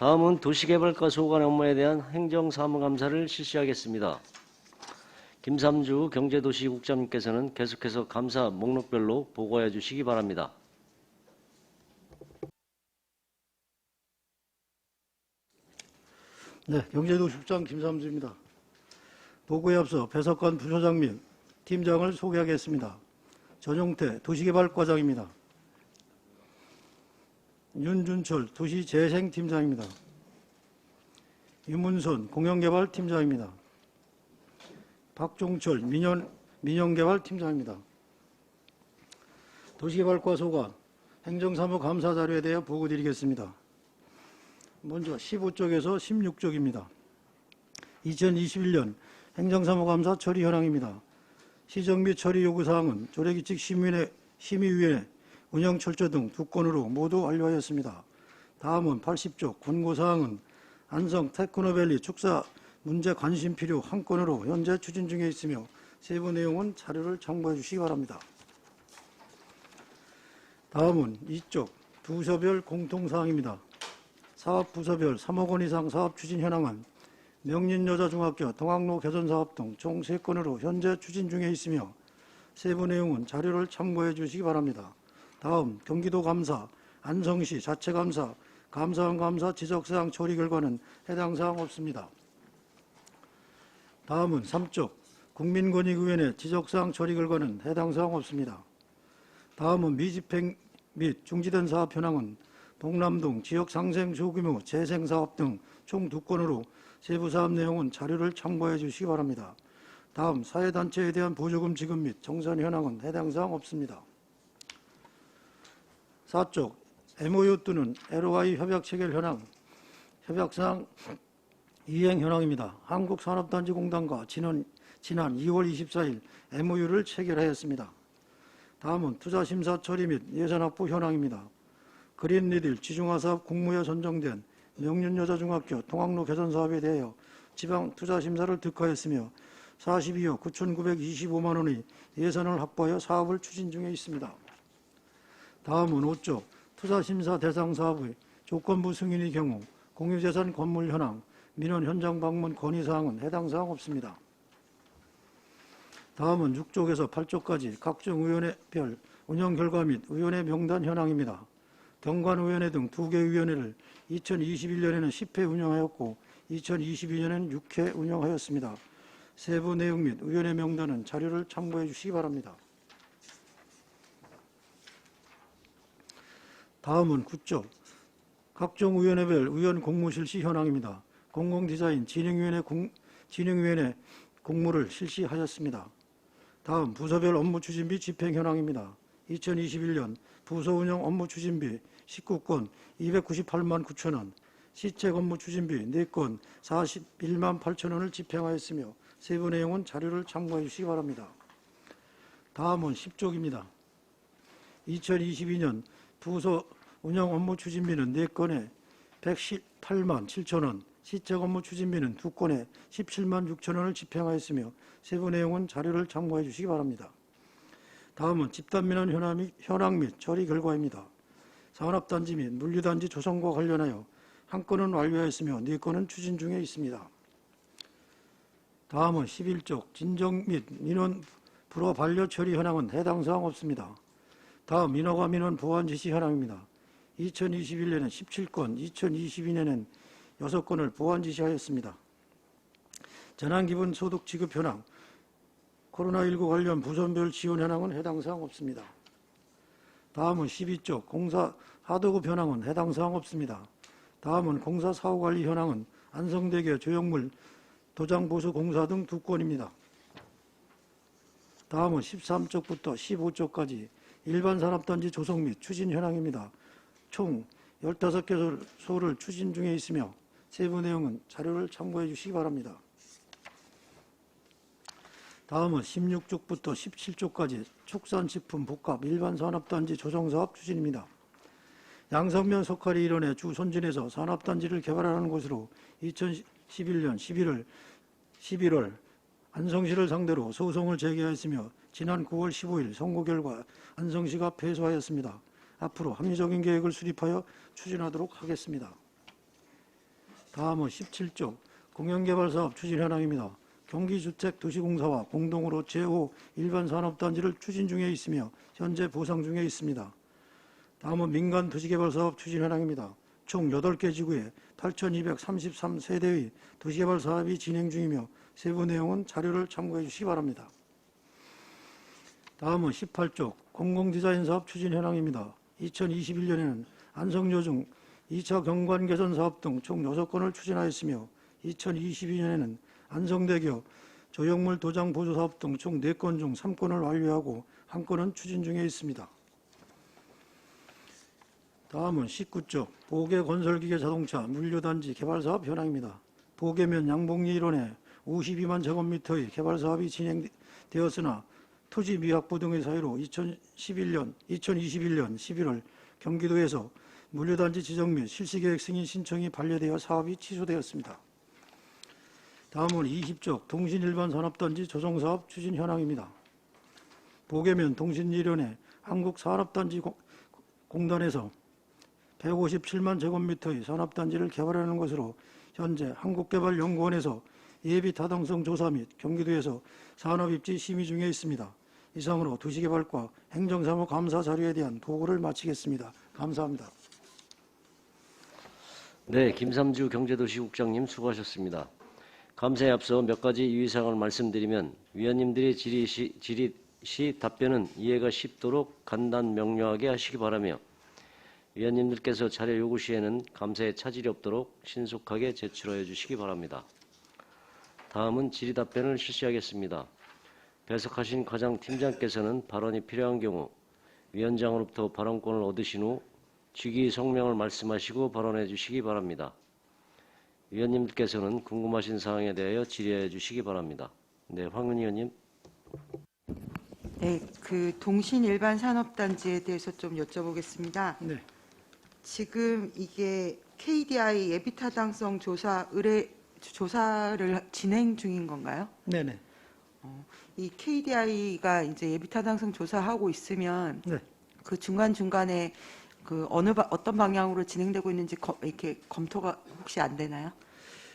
다음은 도시개발과 소관 업무에 대한 행정사무감사를 실시하겠습니다. 김삼주 경제도시국장님께서는 계속해서 감사 목록별로 보고해 주시기 바랍니다. 네, 경제도시국장 김삼주입니다. 보고에 앞서 배석관 부소장 및 팀장을 소개하겠습니다. 전용태 도시개발과장입니다. 윤준철 도시재생팀장입니다. 유문선 공영개발팀장입니다. 박종철 민영개발팀장입니다. 도시개발과 소관 행정사무 감사 자료에 대해 보고드리겠습니다. 먼저 15쪽에서 16쪽입니다. 2021년 행정사무감사 처리 현황입니다. 시정 및 처리 요구사항은 조례규칙 심의위원회 운영 철저 등 2건으로 모두 완료하였습니다. 다음은 80쪽 권고사항은 안성 테크노밸리 축사 문제 관심 필요 1건으로 현재 추진 중에 있으며 세부 내용은 자료를 참고해 주시기 바랍니다. 다음은 2쪽 부서별 공통사항입니다. 사업부서별 3억 원 이상 사업 추진 현황은 명린여자중학교 동학로 개선사업 등 총 3건으로 현재 추진 중에 있으며 세부 내용은 자료를 참고해 주시기 바랍니다. 다음 경기도감사, 안성시 자체감사, 감사원 감사 지적사항 처리 결과는 해당 사항 없습니다. 다음은 3쪽 국민권익위원회 지적사항 처리 결과는 해당 사항 없습니다. 다음은 미집행 및 중지된 사업 현황은 동남동 지역상생 소규모 재생사업 등 총 2건으로 세부 사업 내용은 자료를 참고해 주시기 바랍니다. 다음 사회단체에 대한 보조금 지급 및 정산 현황은 해당 사항 없습니다. 4쪽 MOU 또는 LOI 협약 체결 현황, 협약사항 이행 현황입니다. 한국산업단지공단과 지난 2월 24일 MOU를 체결하였습니다. 다음은 투자심사 처리 및 예산 확보 현황입니다. 그린리딜 지중화사업 공모에 선정된 명륜여자중학교 통학로 개선사업에 대하여 지방투자심사를 득하였으며 42억 9,925만 원의 예산을 확보하여 사업을 추진 중에 있습니다. 다음은 5쪽 투자심사 대상 사업의 조건부 승인의 경우 공유재산 건물 현황, 민원 현장 방문 건의사항은 해당 사항 없습니다. 다음은 6쪽에서 8쪽까지 각종 위원회별 운영 결과 및 위원회 명단 현황입니다. 경관위원회 등 2개 위원회를 2021년에는 10회 운영하였고 2022년에는 6회 운영하였습니다. 세부 내용 및 위원회 명단은 자료를 참고해 주시기 바랍니다. 다음은 9쪽 각종 위원회별 위원 공무 실시 현황입니다. 공공디자인 진흥위원회 공모를 실시하였습니다. 다음 부서별 업무 추진비 집행 현황입니다. 2021년 부서 운영 업무 추진비 19건 298만 9천 원, 시책 업무 추진비 4건 41만 8천 원을 집행하였으며 세부 내용은 자료를 참고해 주시기 바랍니다. 다음은 10쪽입니다. 2022년 부서 운영 업무 추진비는 4건에 118만 7천 원, 시책 업무 추진비는 2건에 17만 6천 원을 집행하였으며 세부 내용은 자료를 참고해 주시기 바랍니다. 다음은 집단민원 현황 및 처리 결과입니다. 산업단지 및 물류단지 조성과 관련하여 1건은 완료하였으며 4건은 추진 중에 있습니다. 다음은 11쪽 진정 및 민원 불허 반려 처리 현황은 해당 사항 없습니다. 다음 인허가 민원 보완 지시 현황입니다. 2021년엔 17건, 2022년엔 6건을 보완 지시하였습니다. 재난기본소득 지급 현황, 코로나19 관련 부서별 지원 현황은 해당 사항 없습니다. 다음은 12쪽 공사 하도급 현황은 해당 사항 없습니다. 다음은 공사 사후관리 현황은 안성대교 조형물 도장보수 공사 등 2건입니다. 다음은 13쪽부터 15쪽까지 일반산업단지 조성 및 추진 현황입니다. 총 15개소를 추진 중에 있으며 세부 내용은 자료를 참고해 주시기 바랍니다. 다음은 16쪽부터 17쪽까지 축산식품 복합 일반산업단지 조성사업 추진입니다. 양성면 석가리 일원의 주 손진에서 산업단지를 개발하는 곳으로 2011년 11월 안성시를 상대로 소송을 제기하였으며 지난 9월 15일 선고 결과 안성시가 패소하였습니다. 앞으로 합리적인 계획을 수립하여 추진하도록 하겠습니다. 다음은 17쪽 공영개발사업 추진 현황입니다. 경기주택도시공사와 공동으로 제5 일반산업단지를 추진 중에 있으며 현재 보상 중에 있습니다. 다음은 민간도시개발사업 추진 현황입니다. 총 8개 지구에 8,233세대의 도시개발 사업이 진행 중이며 세부 내용은 자료를 참고해 주시기 바랍니다. 다음은 18쪽 공공디자인 사업 추진 현황입니다. 2021년에는 안성요중 2차 경관 개선 사업 등 총 6건을 추진하였으며 2022년에는 안성대교 조형물 도장 보조 사업 등 총 4건 중 3건을 완료하고 1건은 추진 중에 있습니다. 다음은 19쪽 보계건설기계 자동차 물류단지 개발사업 현황입니다. 보계면 양봉리 일원에 52만 제곱미터의 개발사업이 진행되었으나 토지 미확보 등의 사유로 2021년 11월 경기도에서 물류단지 지정 및 실시계획 승인 신청이 반려되어 사업이 취소되었습니다. 다음은 20쪽 동신일반산업단지 조성사업 추진 현황입니다. 보계면 동신일원의 한국산업단지 공단에서 157만 제곱미터의 산업단지를 개발하는 것으로 현재 한국개발연구원에서 예비 타당성 조사 및 경기도에서 산업입지 심의 중에 있습니다. 이상으로 도시개발과 행정사무 감사 자료에 대한 보고를 마치겠습니다. 감사합니다. 네, 김삼주 경제도시국장님 수고하셨습니다. 감사에 앞서 몇 가지 유의사항을 말씀드리면 위원님들의 질의 시 답변은 이해가 쉽도록 간단 명료하게 하시기 바라며 위원님들께서 자료 요구 시에는 감사에 차질이 없도록 신속하게 제출하여 주시기 바랍니다. 다음은 질의 답변을 실시하겠습니다. 배석하신 과장팀장께서는 발언이 필요한 경우 위원장으로부터 발언권을 얻으신 후 직위 성명을 말씀하시고 발언해 주시기 바랍니다. 위원님들께서는 궁금하신 사항에 대하여 질의해 주시기 바랍니다. 네, 황은희 의원님. 네, 그 동신 일반 산업단지에 대해서 좀 여쭤보겠습니다. 네. 지금 이게 KDI 예비타당성 조사를 진행 중인 건가요? 네네. 이 KDI가 이제 예비타당성 조사하고 있으면 네. 그 중간중간에 그 어떤 방향으로 진행되고 있는지 이렇게 검토가 혹시 안 되나요?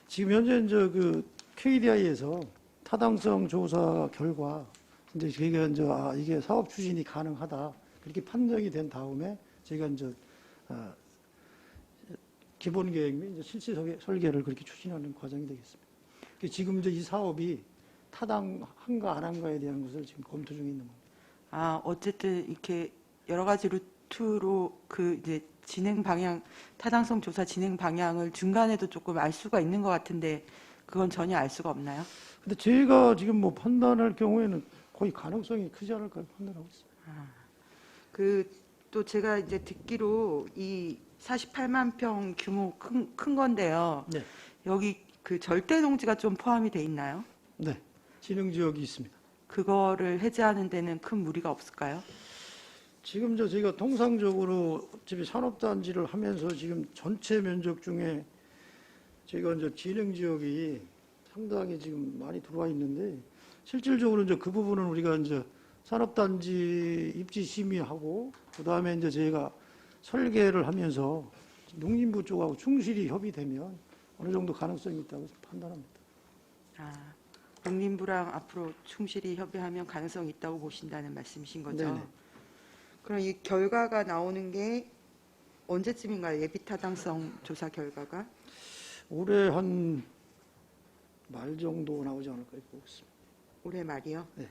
지금 현재 이제 그 KDI에서 타당성 조사 결과 이제 저희가 이제 이게 사업 추진이 가능하다 그렇게 판정이 된 다음에 저희가 이제 기본 계획 및 이제 실시 설계를 그렇게 추진하는 과정이 되겠습니다. 지금 이제 이 사업이 타당한가 안 한가에 대한 것을 지금 검토 중에 있는 겁니다. 어쨌든 이렇게 여러 가지 루트로 그 이제 진행 방향, 타당성 조사 진행 방향을 중간에도 조금 알 수가 있는 것 같은데 그건 전혀 알 수가 없나요? 근데 저희가 지금 뭐 판단할 경우에는 거의 가능성이 크지 않을까 판단하고 있습니다. 또 제가 이제 듣기로 이 48만 평 규모 큰 건데요. 네. 여기 그 절대 농지가 좀 포함이 돼 있나요? 네. 진흥 지역이 있습니다. 그거를 해제하는 데는 큰 무리가 없을까요? 지금 저희가 통상적으로 어차피 산업단지를 하면서 지금 전체 면적 중에 저희가 이제 진흥 지역이 상당히 지금 많이 들어와 있는데 실질적으로 이제 그 부분은 우리가 이제 산업단지 입지 심의하고 그 다음에 이제 저희가 설계를 하면서 농림부 쪽하고 충실히 협의되면 어느 정도 가능성이 있다고 판단합니다. 농림부랑 앞으로 충실히 협의하면 가능성이 있다고 보신다는 말씀이신 거죠? 네네. 그럼 이 결과가 나오는 게 언제쯤인가요? 예비타당성 조사 결과가? 올해 한 말 정도 나오지 않을까 보고 있습니다. 올해 말이요? 네.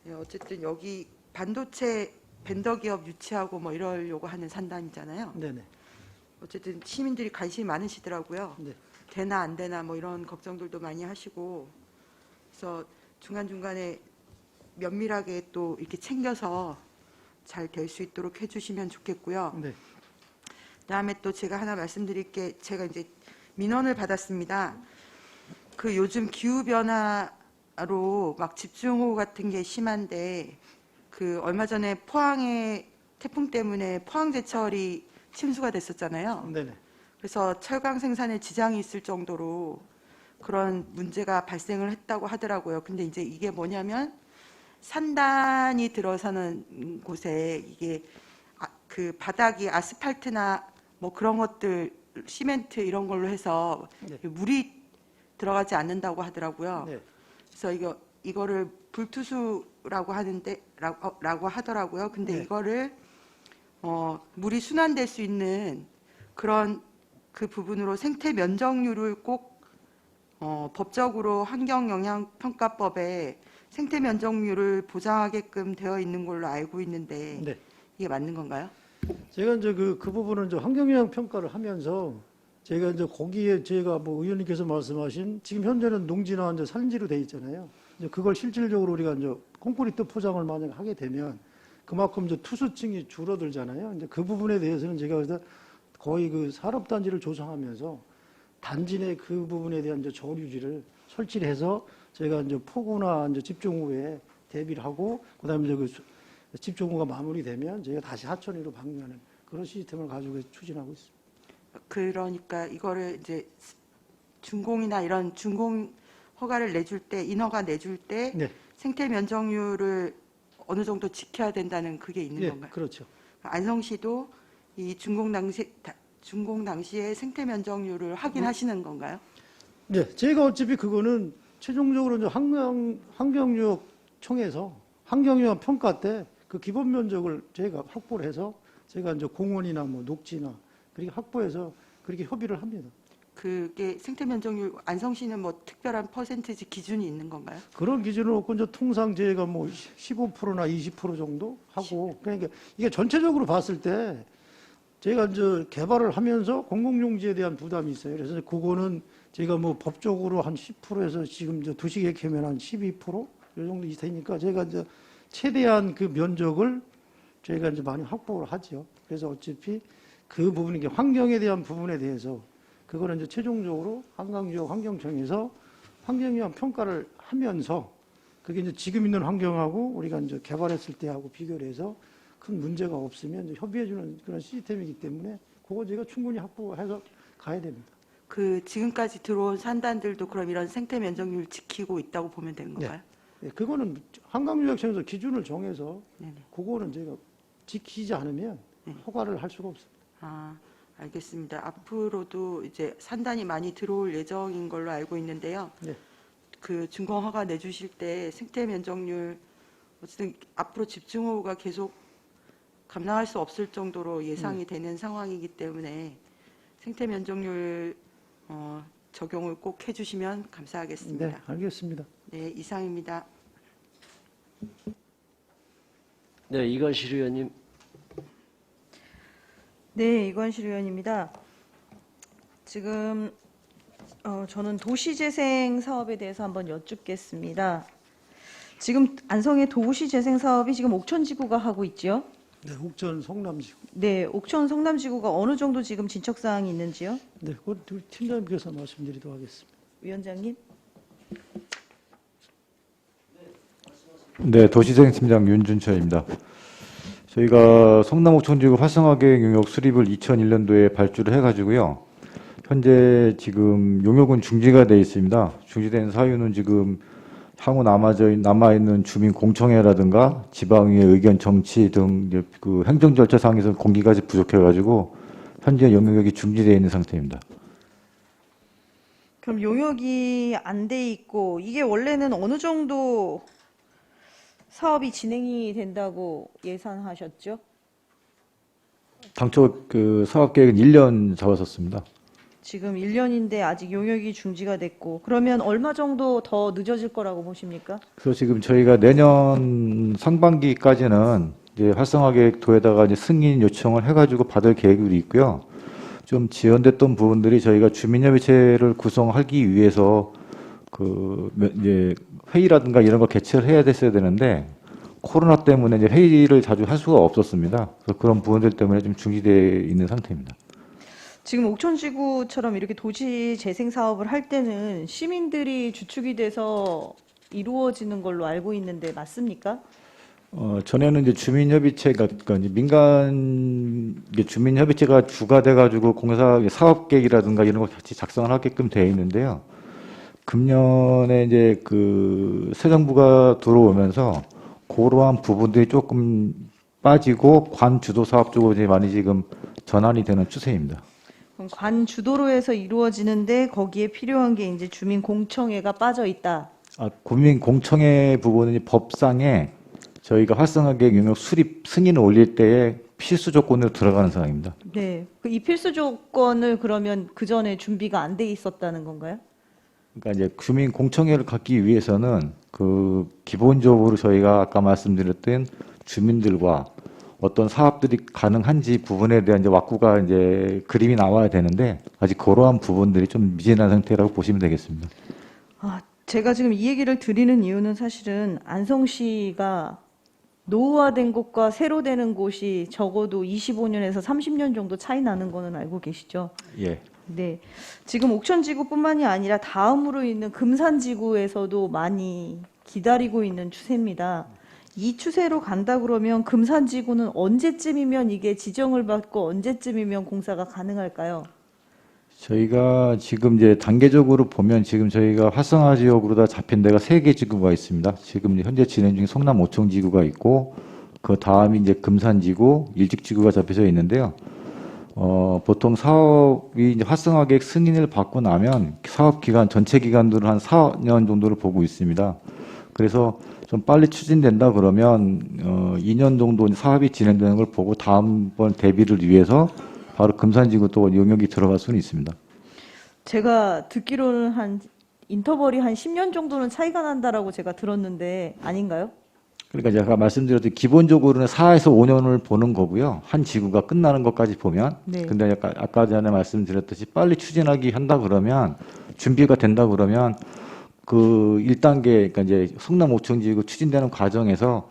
네, 어쨌든 여기 반도체 벤더 기업 유치하고 뭐 이러려고 하는 산단이잖아요. 네네. 어쨌든 시민들이 관심이 많으시더라고요. 네. 되나 안 되나 뭐 이런 걱정들도 많이 하시고 그래서 중간중간에 면밀하게 또 이렇게 챙겨서 잘 될 수 있도록 해주시면 좋겠고요. 네. 그다음에 또 제가 하나 말씀드릴 게 제가 이제 민원을 받았습니다. 그 요즘 기후 변화로 막 집중호우 같은 게 심한데 그 얼마 전에 포항에 태풍 때문에 포항 제철이 침수가 됐었잖아요. 네네. 그래서 철강 생산에 지장이 있을 정도로 그런 문제가 발생을 했다고 하더라고요. 근데 이제 이게 뭐냐면 산단이 들어서는 곳에 이게 그 바닥이 아스팔트나 뭐 그런 것들 시멘트 이런 걸로 해서 네. 물이 들어가지 않는다고 하더라고요. 네. 그래서 이거를 불투수라고 라고 하더라고요. 근데 네. 이거를 물이 순환될 수 있는 그런 그 부분으로 생태 면적률을 꼭 법적으로 환경영향평가법에 생태 면적률을 보장하게끔 되어 있는 걸로 알고 있는데 네. 이게 맞는 건가요? 제가 이제 그 부분은 이제 환경영향 평가를 하면서 제가 이제 거기에 제가 뭐 의원님께서 말씀하신 지금 현재는 농지나 이제 산지로 돼 있잖아요. 이제 그걸 실질적으로 우리가 이제 콘크리트 포장을 만약 하게 되면 그만큼 이제 투수층이 줄어들잖아요. 이제 그 부분에 대해서는 제가 그래서 거의 그 산업단지를 조성하면서 단지 내 그 부분에 대한 이제 저류지를 설치를 해서 제가 이제 폭우나 이제 집중호우에 대비를 하고 그다음에 이제 그 집중호우가 마무리되면 저희가 다시 하천위로 방류하는 그런 시스템을 가지고 추진하고 있습니다. 그러니까 이거를 이제 준공이나 이런 준공 허가를 내줄 때 인허가 내줄 때 네, 생태 면적률을 어느 정도 지켜야 된다는 그게 있는 예, 건가요? 그렇죠. 안성시도 이 준공 당시에 생태 면적률을 확인하시는 건가요? 네, 제가 어차피 그거는 최종적으로 이제 환경유역청에서 환경유역 평가 때 그 기본 면적을 제가 확보를 해서 제가 이제 공원이나 뭐 녹지나 그렇게 확보해서 그렇게 협의를 합니다. 그게 생태 면적률 안성시는 뭐 특별한 퍼센티지 기준이 있는 건가요? 그런 기준은 없고 이제 통상 제가 뭐 15%나 20% 정도 하고 그러니까 이게 전체적으로 봤을 때 제가 이제 개발을 하면서 공공용지에 대한 부담이 있어요. 그래서 그거는 제가 뭐 법적으로 한 10%에서 지금 이제 도시계획하면 한 12%이 정도 되니까 제가 이제 최대한 그 면적을 저희가 이제 많이 확보를 하죠. 그래서 어차피 그 부분이 이게 환경에 대한 부분에 대해서 그거는 이제 최종적으로 한강지역 환경청에서 환경위험 평가를 하면서 그게 이제 지금 있는 환경하고 우리가 이제 개발했을 때하고 비교를 해서 큰 문제가 없으면 이제 협의해주는 그런 시스템이기 때문에 그거 제가 충분히 확보해서 가야 됩니다. 그 지금까지 들어온 산단들도 그럼 이런 생태 면적률 지키고 있다고 보면 되는 건가요? 예, 그거는 한강유역청에서 기준을 정해서 네네. 그거는 제가 지키지 않으면 허가를 할 수가 없습니다. 아, 알겠습니다. 앞으로도 이제 산단이 많이 들어올 예정인 걸로 알고 있는데요. 네. 그 준공 허가 내주실 때 생태 면적률 어쨌든 앞으로 집중호우가 계속 감당할 수 없을 정도로 예상이 되는 상황이기 때문에 생태 면적률 적용을 꼭 해주시면 감사하겠습니다. 네, 알겠습니다. 네, 이상입니다. 네, 이관실 의원님. 네, 이관실 의원입니다. 지금 저는 도시재생 사업에 대해서 한번 여쭙겠습니다. 지금 안성의 도시재생 사업이 지금 옥천지구가 하고 있지요? 네, 옥천 성남지구. 네, 옥천 성남지구가 어느 정도 지금 진척 사항이 있는지요? 네, 그건 팀장님께서 말씀드리도록 하겠습니다. 위원장님. 네, 도시재생팀장 윤준철입니다. 저희가 성남옥천지구 활성화계획 용역 수립을 2001년도에 발주를 해가지고요. 현재 지금 용역은 중지가 되어 있습니다. 중지된 사유는 지금 향후 남아있는 주민 공청회라든가 지방의 의견 정치 등 그 행정 절차상에서 공기까지 부족해가지고 현재 용역이 중지되어 있는 상태입니다. 그럼 용역이 안 돼 있고 이게 원래는 어느 정도 사업이 진행이 된다고 예상하셨죠? 당초 그 사업 계획은 1년 잡았었습니다. 지금 1년인데 아직 용역이 중지가 됐고 그러면 얼마 정도 더 늦어질 거라고 보십니까? 그래서 지금 저희가 내년 상반기까지는 이제 활성화 계획도에다가 이제 승인 요청을 해가지고 받을 계획으로 있고요. 좀 지연됐던 부분들이 저희가 주민협의체를 구성하기 위해서 그 이제 회의라든가 이런 거 개최를 해야 됐어야 되는데 코로나 때문에 이제 회의를 자주 할 수가 없었습니다. 그래서 그런 부분들 때문에 좀 중지되어 있는 상태입니다. 지금 옥천지구처럼 이렇게 도시 재생 사업을 할 때는 시민들이 주축이 돼서 이루어지는 걸로 알고 있는데 맞습니까? 전에는 이제 주민협의체가, 그러니까 이제 민간 주민협의체가 주가 돼가지고 공사 사업 계획이라든가 이런 거 같이 작성을 하게끔 되어 있는데요. 금년에 이제 그 새 정부가 들어오면서 그러한 부분들이 조금 빠지고 관 주도 사업 쪽으로 이제 많이 지금 전환이 되는 추세입니다. 그럼 관 주도로에서 이루어지는데 거기에 필요한 게 이제 주민 공청회가 빠져 있다. 국민 공청회 부분은 법상에 저희가 활성화계획 용역 수립 승인을 올릴 때에 필수 조건으로 들어가는 사항입니다. 네. 그 이 필수 조건을 그러면 그 전에 준비가 안 돼 있었다는 건가요? 그러니까 이제 주민 공청회를 갖기 위해서는 그 기본적으로 저희가 아까 말씀드렸던 주민들과 어떤 사업들이 가능한지 부분에 대한 이제 왁구가 이제 그림이 나와야 되는데 아직 그러한 부분들이 좀 미진한 상태라고 보시면 되겠습니다. 제가 지금 이 얘기를 드리는 이유는 사실은 안성시가 노후화된 곳과 새로 되는 곳이 적어도 25년에서 30년 정도 차이 나는 거는 알고 계시죠? 예. 네. 지금 옥천지구뿐만이 아니라 다음으로 있는 금산지구에서도 많이 기다리고 있는 추세입니다. 이 추세로 간다 그러면 금산지구는 언제쯤이면 이게 지정을 받고 언제쯤이면 공사가 가능할까요? 저희가 지금 이제 단계적으로 보면 지금 저희가 활성화 지역으로 다 잡힌 데가 3개 지구가 있습니다. 지금 현재 진행 중인 성남 오청 지구가 있고 그 다음이 이제 금산 지구, 일직 지구가 잡혀져 있는데요. 보통 사업이 이제 활성화 계획 승인을 받고 나면 사업 기간 전체 기간들은 한 4년 정도를 보고 있습니다. 그래서 좀 빨리 추진된다 그러면 2년 정도 사업이 진행되는 걸 보고 다음번 대비를 위해서 바로 금산지구 또 용역이 들어갈 수는 있습니다. 제가 듣기로는 한 인터벌이 한 10년 정도는 차이가 난다라고 제가 들었는데 아닌가요? 그러니까 제가 말씀드렸듯이 기본적으로는 4에서 5년을 보는 거고요. 한 지구가 끝나는 것까지 보면. 네. 근데 아까 전에 말씀드렸듯이 빨리 추진하기 한다 그러면 준비가 된다 그러면 그 1단계 그러니까 이제 성남 오청지구 추진되는 과정에서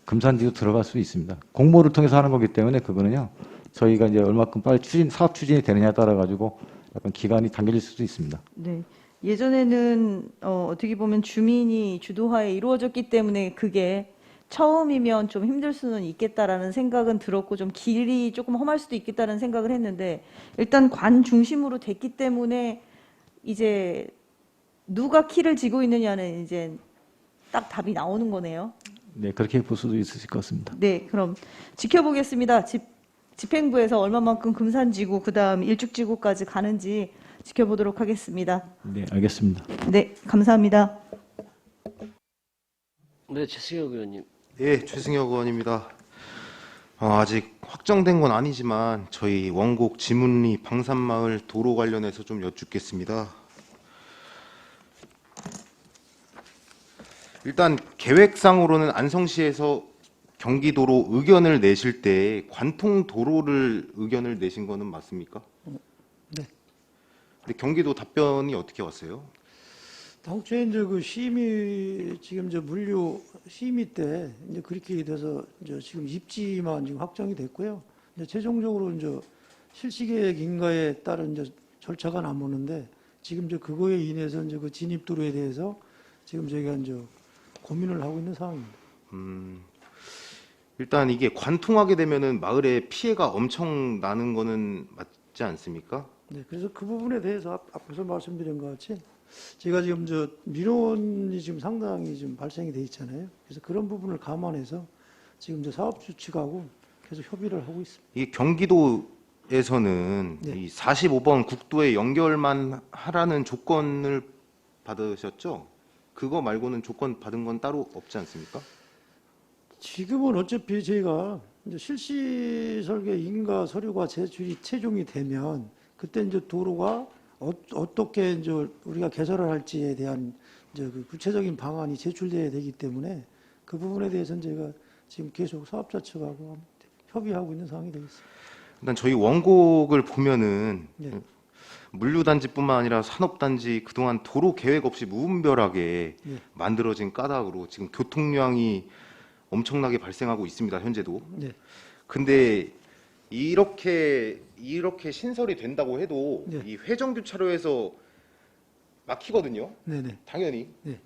금산지구 들어갈 수 있습니다. 공모를 통해서 하는 거기 때문에 그거는요. 저희가 이제 얼마큼 빨리 사업 추진이 되느냐에 따라 가지고 약간 기간이 당겨질 수도 있습니다. 네. 예전에는 어떻게 보면 주민이 주도하에 이루어졌기 때문에 그게 처음이면 좀 힘들 수는 있겠다라는 생각은 들었고 좀 길이 조금 험할 수도 있겠다는 생각을 했는데 일단 관 중심으로 됐기 때문에 이제 누가 키를 쥐고 있느냐는 이제 딱 답이 나오는 거네요. 네, 그렇게 볼 수도 있으실 것 같습니다. 네, 그럼 지켜보겠습니다. 집행부에서 얼마만큼 금산지구 그다음 일축지구까지 가는지 지켜보도록 하겠습니다. 네, 알겠습니다. 네, 감사합니다. 네, 최승혁 의원님. 예, 최승혁 의원입니다. 아직 확정된 건 아니지만 저희 원곡 지문리 방산마을 도로 관련해서 좀 여쭙겠습니다. 일단 계획상으로는 안성시에서 경기도로 의견을 내실 때 관통 도로를 의견을 내신 거는 맞습니까? 네. 근데 경기도 답변이 어떻게 왔어요? 당초에 이제 그 심의 지금 저 물류 심의 때 이제 그렇게 돼서 이제 지금 입지만 지금 확정이 됐고요. 이제 최종적으로 이제 실시계획 인가에 따른 이제 절차가 남았는데 지금 이제 그거에 인해서 이제 그 진입 도로에 대해서 지금 저희가 이제 고민을 하고 있는 상황입니다. 일단 이게 관통하게 되면은 마을에 피해가 엄청 나는 거는 맞지 않습니까? 네, 그래서 그 부분에 대해서 앞에서 말씀드린 것 같이 제가 지금 저 민원이 지금 상당히 지금 발생이 돼 있잖아요. 그래서 그런 부분을 감안해서 지금 이제 사업주 측하고 계속 협의를 하고 있습니다. 이게 경기도에서는 네. 이 45번 국도에 연결만 하라는 조건을 받으셨죠? 그거 말고는 조건 받은 건 따로 없지 않습니까? 지금은 어차피 저희가 이제 실시 설계 인가 서류가 제출이 최종이 되면 그때 이제 도로가 어떻게 이제 우리가 개설을 할지에 대한 이제 그 구체적인 방안이 제출돼야 되기 때문에 그 부분에 대해서는 저희가 지금 계속 사업자 측하고 협의하고 있는 상황이 되겠습니다. 일단 저희 원곡을 보면은 네. 물류단지뿐만 아니라 산업단지 그동안 도로 계획 없이 무분별하게 네. 만들어진 까닭으로 지금 교통량이 엄청나게 발생하고 있습니다. 현재도. 네. 근데 이렇게 신설이 된다고 해도 네. 이 회전교차로에서 막히거든요. 네네. 당연히. 네.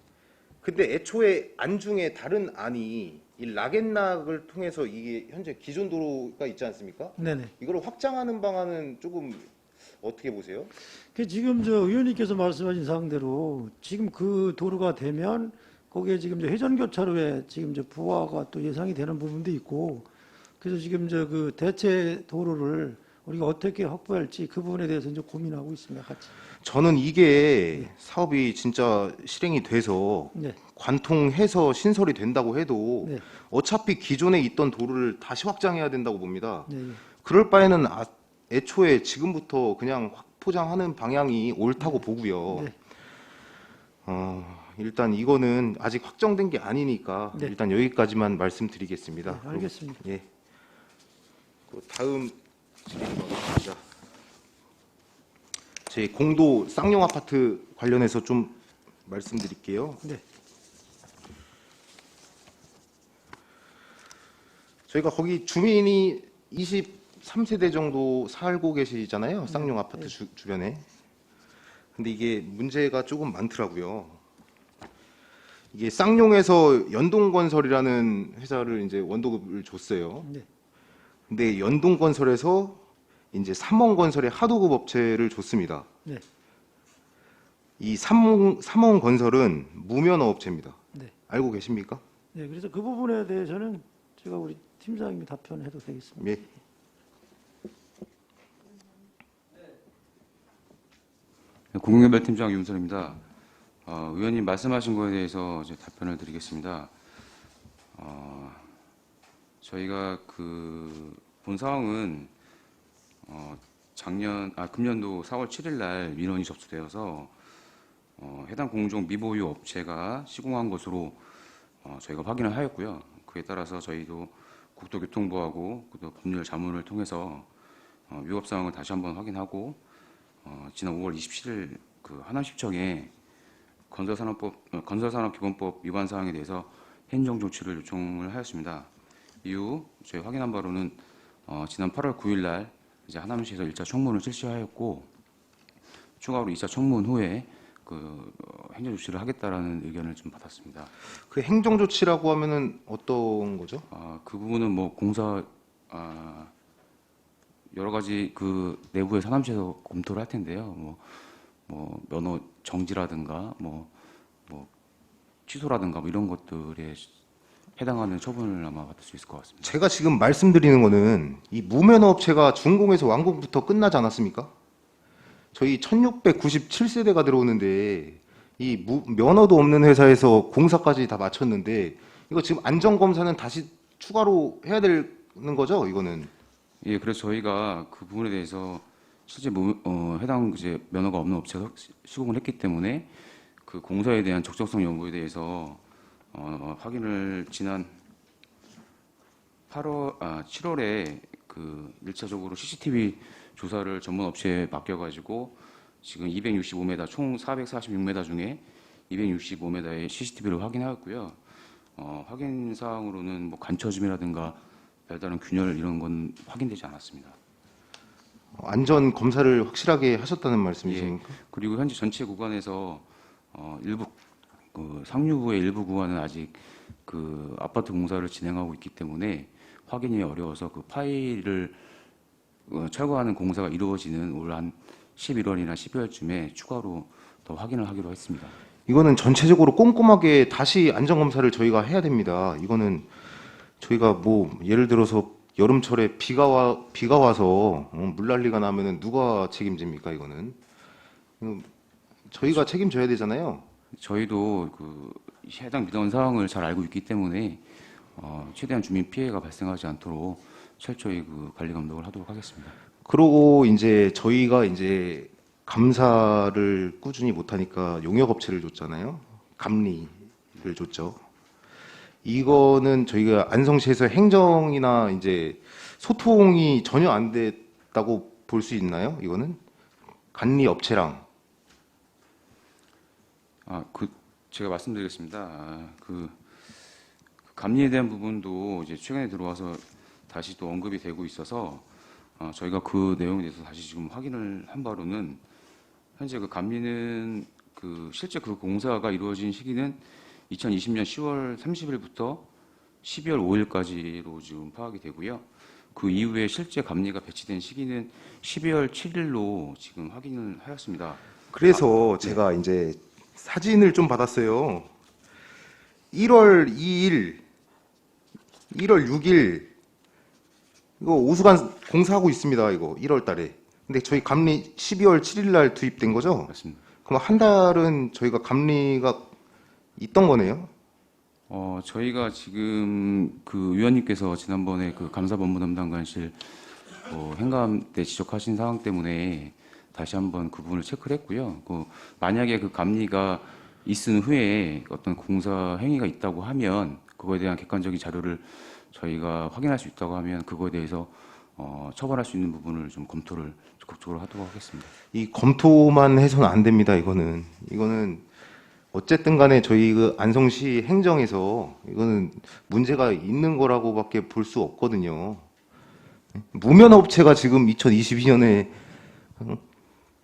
근데 애초에 안중에 다른 안이 이 락앤락을 통해서 이게 현재 기존 도로가 있지 않습니까? 네네. 이걸 확장하는 방안은 조금 어떻게 보세요? 그 지금 저 의원님께서 말씀하신 사항대로 지금 그 도로가 되면 거기에 지금 이제 회전교차로에 지금 이제 부하가 또 예상이 되는 부분도 있고 그래서 지금 저 그 대체 도로를 우리가 어떻게 확보할지 그 부분에 대해서 이제 고민하고 있습니다. 같이. 저는 이게 사업이 진짜 실행이 돼서 네. 관통해서 신설이 된다고 해도 네. 어차피 기존에 있던 도로를 다시 확장해야 된다고 봅니다. 네. 그럴 바에는 애초에 지금부터 그냥 확포장하는 방향이 옳다고 보고요. 네. 일단 이거는 아직 확정된 게 아니니까 네. 일단 여기까지만 말씀드리겠습니다. 네, 알겠습니다. 그럼, 예. 그 다음 질의로 가겠습니다. 제 공도 쌍용 아파트 관련해서 좀 말씀드릴게요. 네. 저희가 거기 주민이 23세대 정도 살고 계시잖아요. 쌍용 아파트 주변에. 근데 이게 문제가 조금 많더라고요. 이게 쌍용에서 연동건설이라는 회사를 이제 원도급을 줬어요. 네. 근데 연동건설에서 이제 삼원건설의 하도급 업체를 줬습니다. 네. 이 삼원건설은 무면허 업체입니다. 네. 알고 계십니까? 네. 그래서 그 부분에 대해서는 제가 우리 팀장님이 답변해도 되겠습니다. 예. 공영개발팀장 윤선입니다. 의원님 말씀하신 거에 대해서 이제 답변을 드리겠습니다. 저희가 본 사항은 금년도 4월 7일 날 민원이 접수되어서 해당 공종 미보유 업체가 시공한 것으로 저희가 확인을 하였고요. 그에 따라서 저희도 국토교통부하고 또 법률 자문을 통해서 위법 사항을 다시 한번 확인하고 지난 5월 27일 하남시청에 건설산업기본법 위반 사항에 대해서 행정 조치를 요청을 하였습니다. 이후 저희 확인한 바로는 지난 8월 9일 날 이제 하남시에서 1차 청문을 실시하였고 추가로 2차 청문 후에 행정 조치를 하겠다라는 의견을 좀 받았습니다. 그 행정 조치라고 하면은 어떤 거죠? 그 부분은 공사 여러 가지 내부의 하남시에서 검토를 할 텐데요. 면허 정지라든가 취소라든가 이런 것들에 해당하는 처분을 아마 받을 수 있을 것 같습니다. 제가 지금 말씀드리는 거는 이 무면허 업체가 준공에서 완공부터 끝나지 않았습니까? 저희 1697세대가 들어오는데 이 면허도 없는 회사에서 공사까지 다 마쳤는데 이거 지금 안전검사는 다시 추가로 해야 되는 거죠? 이거는. 예, 그래서 저희가 그 부분에 대해서 실제 해당 이제 면허가 없는 업체가 시공을 했기 때문에 그 공사에 대한 적정성 여부에 대해서 확인을 지난 7월에 1차적으로 CCTV 조사를 전문 업체에 맡겨가지고 지금 265m 총 446m 중에 265m의 CCTV를 확인하였고요. 확인 사항으로는 간처짐이라든가 별다른 균열 이런 건 확인되지 않았습니다. 안전 검사를 확실하게 하셨다는 말씀이십니까? 그리고 현재 전체 구간에서 일부 상류부의 일부 구간은 아직 아파트 공사를 진행하고 있기 때문에 확인이 어려워서 파일을 철거하는 공사가 이루어지는 올 한 11월이나 12월쯤에 추가로 더 확인을 하기로 했습니다. 이거는 전체적으로 꼼꼼하게 다시 안전 검사를 저희가 해야 됩니다. 이거는 저희가 예를 들어서 여름철에 비가 와서 물난리가 나면은 누가 책임집니까? 이거는 저희가 책임져야 되잖아요. 저희도 해당 민원 사항을 잘 알고 있기 때문에 최대한 주민 피해가 발생하지 않도록 철저히 관리 감독을 하도록 하겠습니다. 그러고 이제 저희가 이제 감사를 꾸준히 못하니까 용역업체를 줬잖아요. 감리를 줬죠. 이거는 저희가 안성시에서 행정이나 이제 소통이 전혀 안 됐다고 볼 수 있나요? 이거는 감리 업체랑 제가 말씀드리겠습니다. 감리에 대한 부분도 이제 최근에 들어와서 다시 또 언급이 되고 있어서 저희가 그 내용에 대해서 다시 지금 확인을 한 바로는 현재 감리는 실제 공사가 이루어진 시기는 2020년 10월 30일부터 12월 5일까지로 지금 파악이 되고요. 그 이후에 실제 감리가 배치된 시기는 12월 7일로 지금 확인을 하였습니다. 그래서 제가 이제 사진을 좀 받았어요. 1월 2일, 1월 6일 이거 오수관 공사하고 있습니다. 이거 1월 달에. 근데 저희 감리 12월 7일 날 투입된 거죠? 맞습니다. 그럼 한 달은 저희가 감리가 있던 거네요? 저희가 지금 그 위원님께서 지난번에 그 감사본부 담당관실 행감 때 지적하신 사항 때문에 다시 한번 그 부분을 체크를 했고요. 만약에 그 감리가 있은 후에 어떤 공사 행위가 있다고 하면 그거에 대한 객관적인 자료를 저희가 확인할 수 있다고 하면 그거에 대해서 처벌할 수 있는 부분을 좀 검토를 적극적으로 하도록 하겠습니다. 이 검토만 해서는 안 됩니다. 이거는 어쨌든 간에 저희 그 안성시 행정에서 이거는 문제가 있는 거라고밖에 볼 수 없거든요. 무면 업체가 지금 2022년에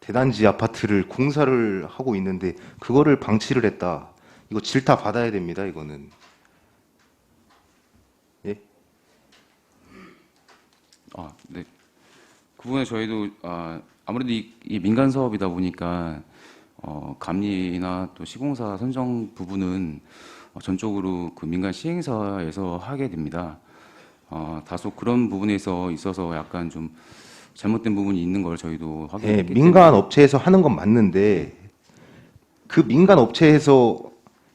대단지 아파트를 공사를 하고 있는데 그거를 방치를 했다. 이거 질타 받아야 됩니다. 이거는. 예? 네. 그 부분에 저희도 아무래도 이 민간 사업이다 보니까 감리나 또 시공사 선정 부분은 전적으로 그 민간 시행사에서 하게 됩니다. 다소 그런 부분에서 있어서 약간 좀 잘못된 부분이 있는 걸 저희도 예, 확인했기 민간 업체에서 하는 건 맞는데 그 민간 업체에서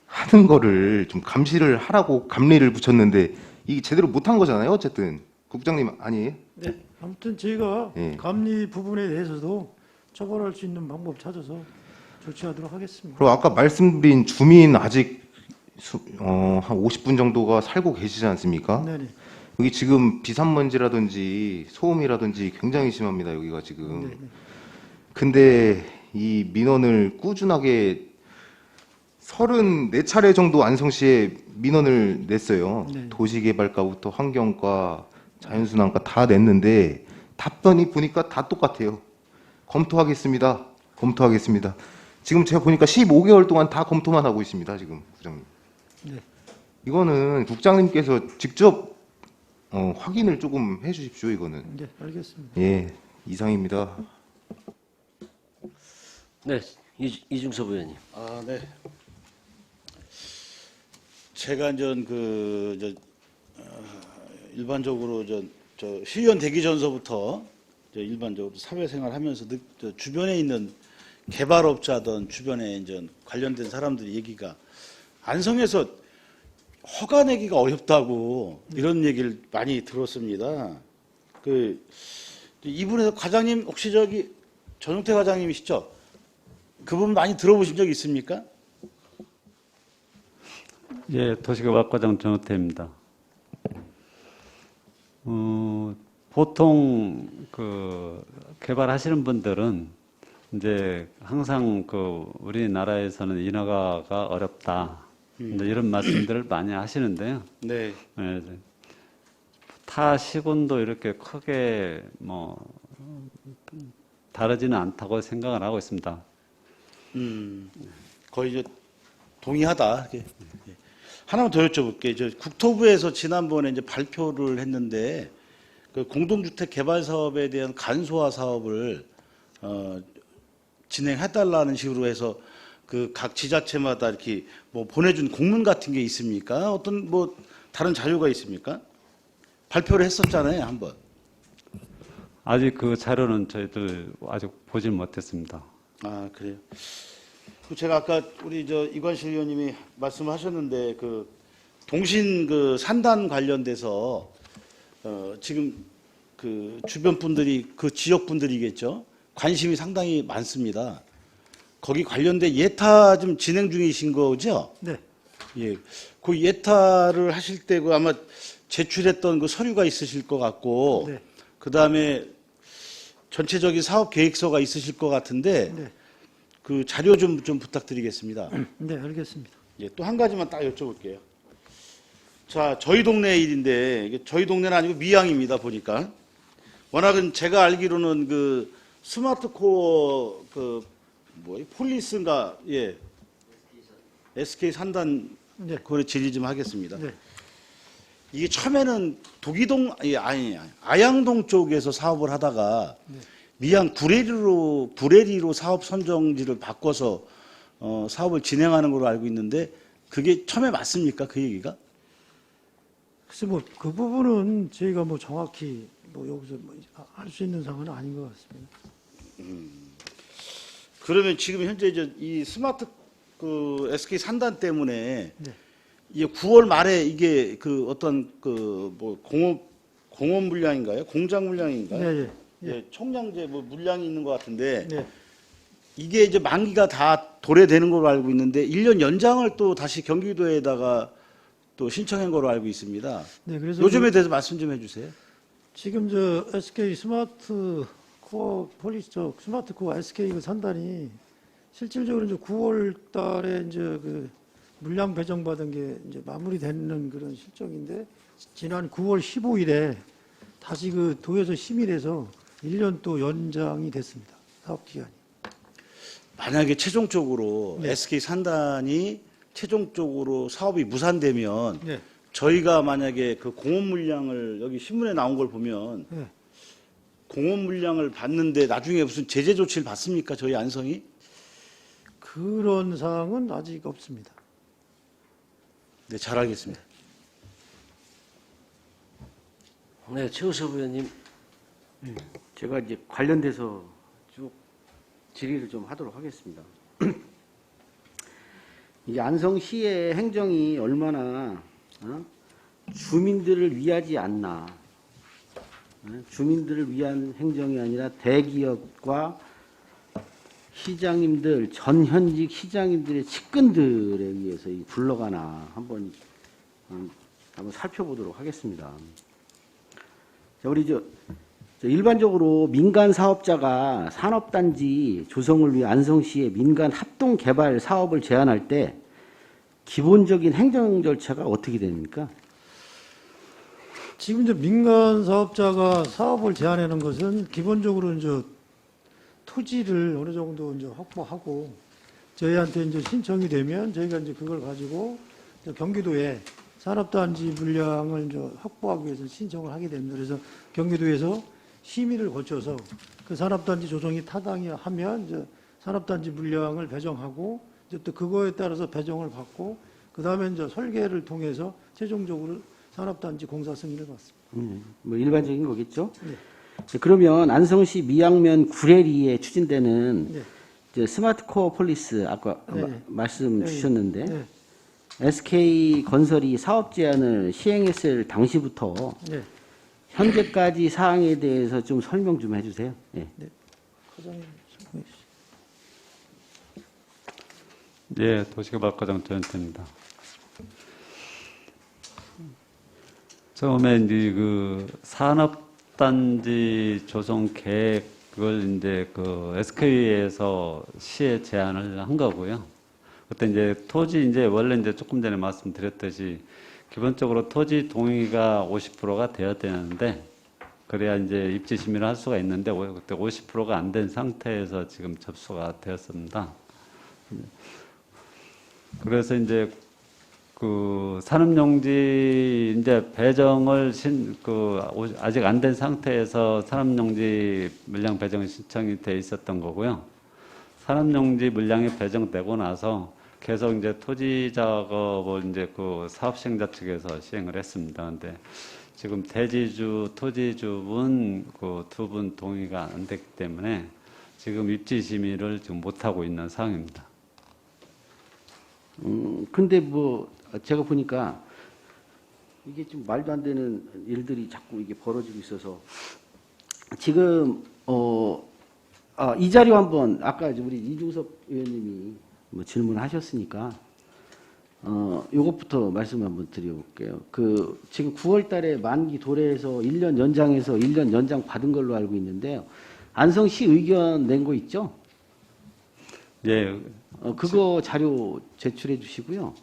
하는 거를 좀 감시를 하라고 감리를 붙였는데 이게 제대로 못한 거잖아요. 어쨌든 국장님 아니에요? 네. 아무튼 저희가 예. 감리 부분에 대해서도 처벌할 수 있는 방법 찾아서 조치하도록 하겠습니다. 그리고 아까 말씀드린 주민 아직 한 50분 정도가 살고 계시지 않습니까? 네네. 여기 지금 비산먼지라든지 소음이라든지 굉장히 심합니다. 여기가 지금. 네네. 근데 이 민원을 꾸준하게 34차례 정도 안성시에 민원을 냈어요. 네. 도시개발과부터 환경과 자연순환과 다 냈는데 답변이 보니까 다 똑같아요. 검토하겠습니다. 검토하겠습니다. 지금 제가 보니까 15개월 동안 다 검토만 하고 있습니다. 지금 국장님. 네. 이거는 국장님께서 직접 확인을 조금 해주십시오. 이거는. 네, 알겠습니다. 예, 이상입니다. 네, 이중섭 의원님. 네. 제가 이제 일반적으로 저 시의원 되기 전서부터 일반적으로 사회생활하면서 주변에 있는 개발업자든 주변에 이제 관련된 사람들의 얘기가 안성에서 허가 내기가 어렵다고 이런 얘기를 많이 들었습니다. 이분에서 과장님 혹시 전용태 과장님이시죠? 그분 많이 들어보신 적 있습니까? 예, 도시개발과장 전우태입니다. 보통 그 개발하시는 분들은 이제 항상 그 우리나라에서는 인허가가 어렵다. 이제 이런 말씀들을 많이 하시는데요. 네. 예, 타 시군도 이렇게 크게 뭐 다르지는 않다고 생각을 하고 있습니다. 거의 이제 동의하다. 이렇게. 예. 하나만 더 여쭤볼게요. 국토부에서 지난번에 이제 발표를 했는데 그 공동주택 개발 사업에 대한 간소화 사업을 진행해달라는 식으로 해서 그 각 지자체마다 이렇게 뭐 보내준 공문 같은 게 있습니까? 어떤 뭐 다른 자료가 있습니까? 발표를 했었잖아요, 한번. 아직 그 자료는 저희들 아직 보질 못했습니다. 아, 그래요. 제가 아까 우리 이관실 의원님이 말씀하셨는데 그 동신 그 산단 관련돼서 지금 그 주변 분들이 그 지역 분들이겠죠. 관심이 상당히 많습니다. 거기 관련된 예타 좀 진행 중이신 거죠? 네. 예. 그 예타를 하실 때 그 아마 제출했던 그 서류가 있으실 것 같고 네. 그다음에 전체적인 사업 계획서가 있으실 것 같은데 네. 그 자료 좀 부탁드리겠습니다. 네, 알겠습니다. 예, 또 한 가지만 딱 여쭤볼게요. 자, 저희 동네 일인데 이게 저희 동네는 아니고 미양입니다. 보니까 워낙은 제가 알기로는 그 스마트코어 폴리스인가 SK 산단 네. 그걸 질의 좀 하겠습니다. 네. 이게 처음에는 도기동 아양동 쪽에서 사업을 하다가 미양 구례리로 사업 선정지를 바꿔서 사업을 진행하는 걸로 알고 있는데 그게 처음에 맞습니까? 그 얘기가? 글쎄 그 부분은 저희가 정확히 뭐 여기서 할 수 있는 상황은 아닌 것 같습니다. 그러면 지금 현재 이 스마트 그 SK 산단 때문에 네. 이게 9월 말에 이게 그 어떤 그 뭐 공업 물량인가요? 공장 물량인가요? 네, 예, 총량제 뭐 물량이 있는 것 같은데 네. 이게 이제 만기가 다 도래되는 걸로 알고 있는데 1년 연장을 또 다시 경기도에다가 또 신청한 걸로 알고 있습니다. 네, 그래서 요즘에 대해서 말씀 좀 해주세요. 지금 저 SK 스마트 코어 폴리스 스마트 코어 SK 그 산단이 실질적으로 이제 9월 달에 이제 그 물량 배정받은 게 이제 마무리되는 그런 실정인데 지난 9월 15일에 다시 그 도에서 심의돼서 1년 또 연장이 됐습니다. 사업 기간이. 만약에 최종적으로 네. SK 산단이 최종적으로 사업이 무산되면 네. 저희가 만약에 그 공업 물량을 여기 신문에 나온 걸 보면 네. 공업 물량을 받는데 나중에 무슨 제재 조치를 받습니까? 저희 안성이? 그런 사항은 아직 없습니다. 네, 잘 알겠습니다. 네, 최우섭 의원님. 제가 이제 관련돼서 쭉 질의를 좀 하도록 하겠습니다. 이제 안성시의 행정이 얼마나 주민들을 위하지 않나. 주민들을 위한 행정이 아니라 대기업과 시장님들, 전현직 시장님들의 측근들에 의해서 굴러가나 한번 살펴보도록 하겠습니다. 자, 우리 일반적으로 민간 사업자가 산업단지 조성을 위해 안성시의 민간 합동 개발 사업을 제안할 때 기본적인 행정 절차가 어떻게 됩니까? 지금 이제 민간 사업자가 사업을 제안하는 것은 기본적으로 이제 토지를 어느 정도 이제 확보하고 저희한테 이제 신청이 되면 저희가 이제 그걸 가지고 이제 경기도에 산업단지 물량을 이제 확보하기 위해서 신청을 하게 됩니다. 그래서 경기도에서 심의를 거쳐서 그 산업단지 조성이 타당히 하면 이제 산업단지 물량을 배정하고 이제 또 그거에 따라서 배정을 받고 그 다음에 이제 설계를 통해서 최종적으로 산업단지 공사 승인을 받습니다. 뭐 일반적인 거겠죠? 네. 그러면 안성시 미양면 구례리에 추진되는 네. 이제 스마트 코어 폴리스 아까 네. 말씀 네. 주셨는데 네. SK 건설이 사업 제안을 시행했을 당시부터 네. 현재까지 사항에 대해서 좀 설명 좀 해주세요. 예. 과장님 설명해 주시죠. 예, 도시개발과장 조현태입니다. 처음에 이제 그 산업단지 조성 계획을 이제 그 SK에서 시에 제안을 한 거고요. 그때 이제 토지 이제 원래 이제 조금 전에 말씀드렸듯이 기본적으로 토지 동의가 50%가 되어야 되는데 그래야 이제 입지 심의를 할 수가 있는데 그때 50%가 안 된 상태에서 지금 접수가 되었습니다. 그래서 이제 그 산업용지 이제 배정을 아직 안 된 상태에서 산업용지 물량 배정 신청이 돼 있었던 거고요. 산업용지 물량이 배정되고 나서 계속 이제 토지 작업을 이제 그 사업 시행자 측에서 시행을 했습니다. 근데 지금 대지주, 토지주분 그 두 분 동의가 안 됐기 때문에 지금 입지 심의를 지금 못 하고 있는 상황입니다. 근데 뭐 제가 보니까 이게 좀 말도 안 되는 일들이 자꾸 이게 벌어지고 있어서 지금 이 자료 한번 아까 우리 이중섭 의원님이 뭐 질문하셨으니까 요것부터 말씀 한번 드려볼게요. 그 지금 9월달에 만기 도래해서 1년 연장해서 1년 연장 받은 걸로 알고 있는데요. 안성시 의견 낸 거 있죠? 예, 그거 자료 제출해 주시고요.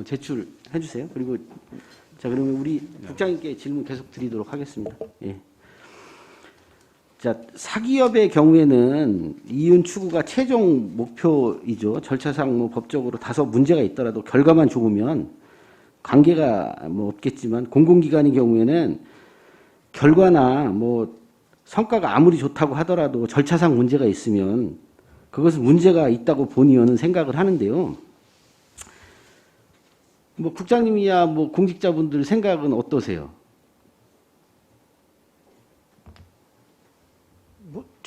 제출해 주세요. 그리고 자 그러면 우리 국장님께 질문 계속 드리도록 하겠습니다. 예. 자 사기업의 경우에는 이윤 추구가 최종 목표이죠. 절차상 뭐 법적으로 다소 문제가 있더라도 결과만 좋으면 관계가 뭐 없겠지만 공공기관의 경우에는 결과나 뭐 성과가 아무리 좋다고 하더라도 절차상 문제가 있으면 그것은 문제가 있다고 본의원은 생각을 하는데요. 뭐 국장님이야 뭐 공직자분들 생각은 어떠세요?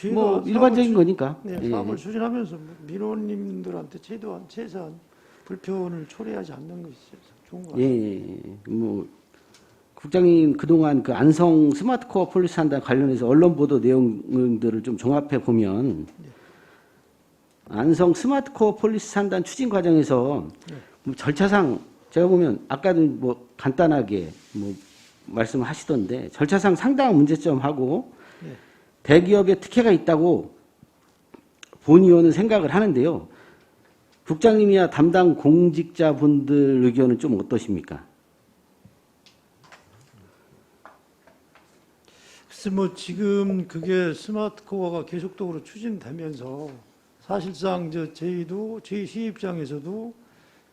저희가 뭐 사업을 일반적인 추- 거니까. 네, 예. 사업을 추진하면서 민원님들한테 최대한 불편을 초래하지 않는 것이 좋은 것 같아요. 예, 뭐 국장님 그동안 그 안성 스마트코어 폴리스 한다 관련해서 언론 보도 내용들을 좀 종합해 보면 안성 스마트코어 폴리스 한단 추진 과정에서 뭐 절차상 제가 보면 아까도 뭐 간단하게 뭐 말씀하시던데 절차상 상당한 문제점하고 대기업의 특혜가 있다고 본 의원은 생각을 하는데요. 국장님이야 담당 공직자분들 의견은 좀 어떠십니까? 글쎄 뭐 지금 그게 스마트코어가 계속적으로 추진되면서 사실상 저희 시 입장에서도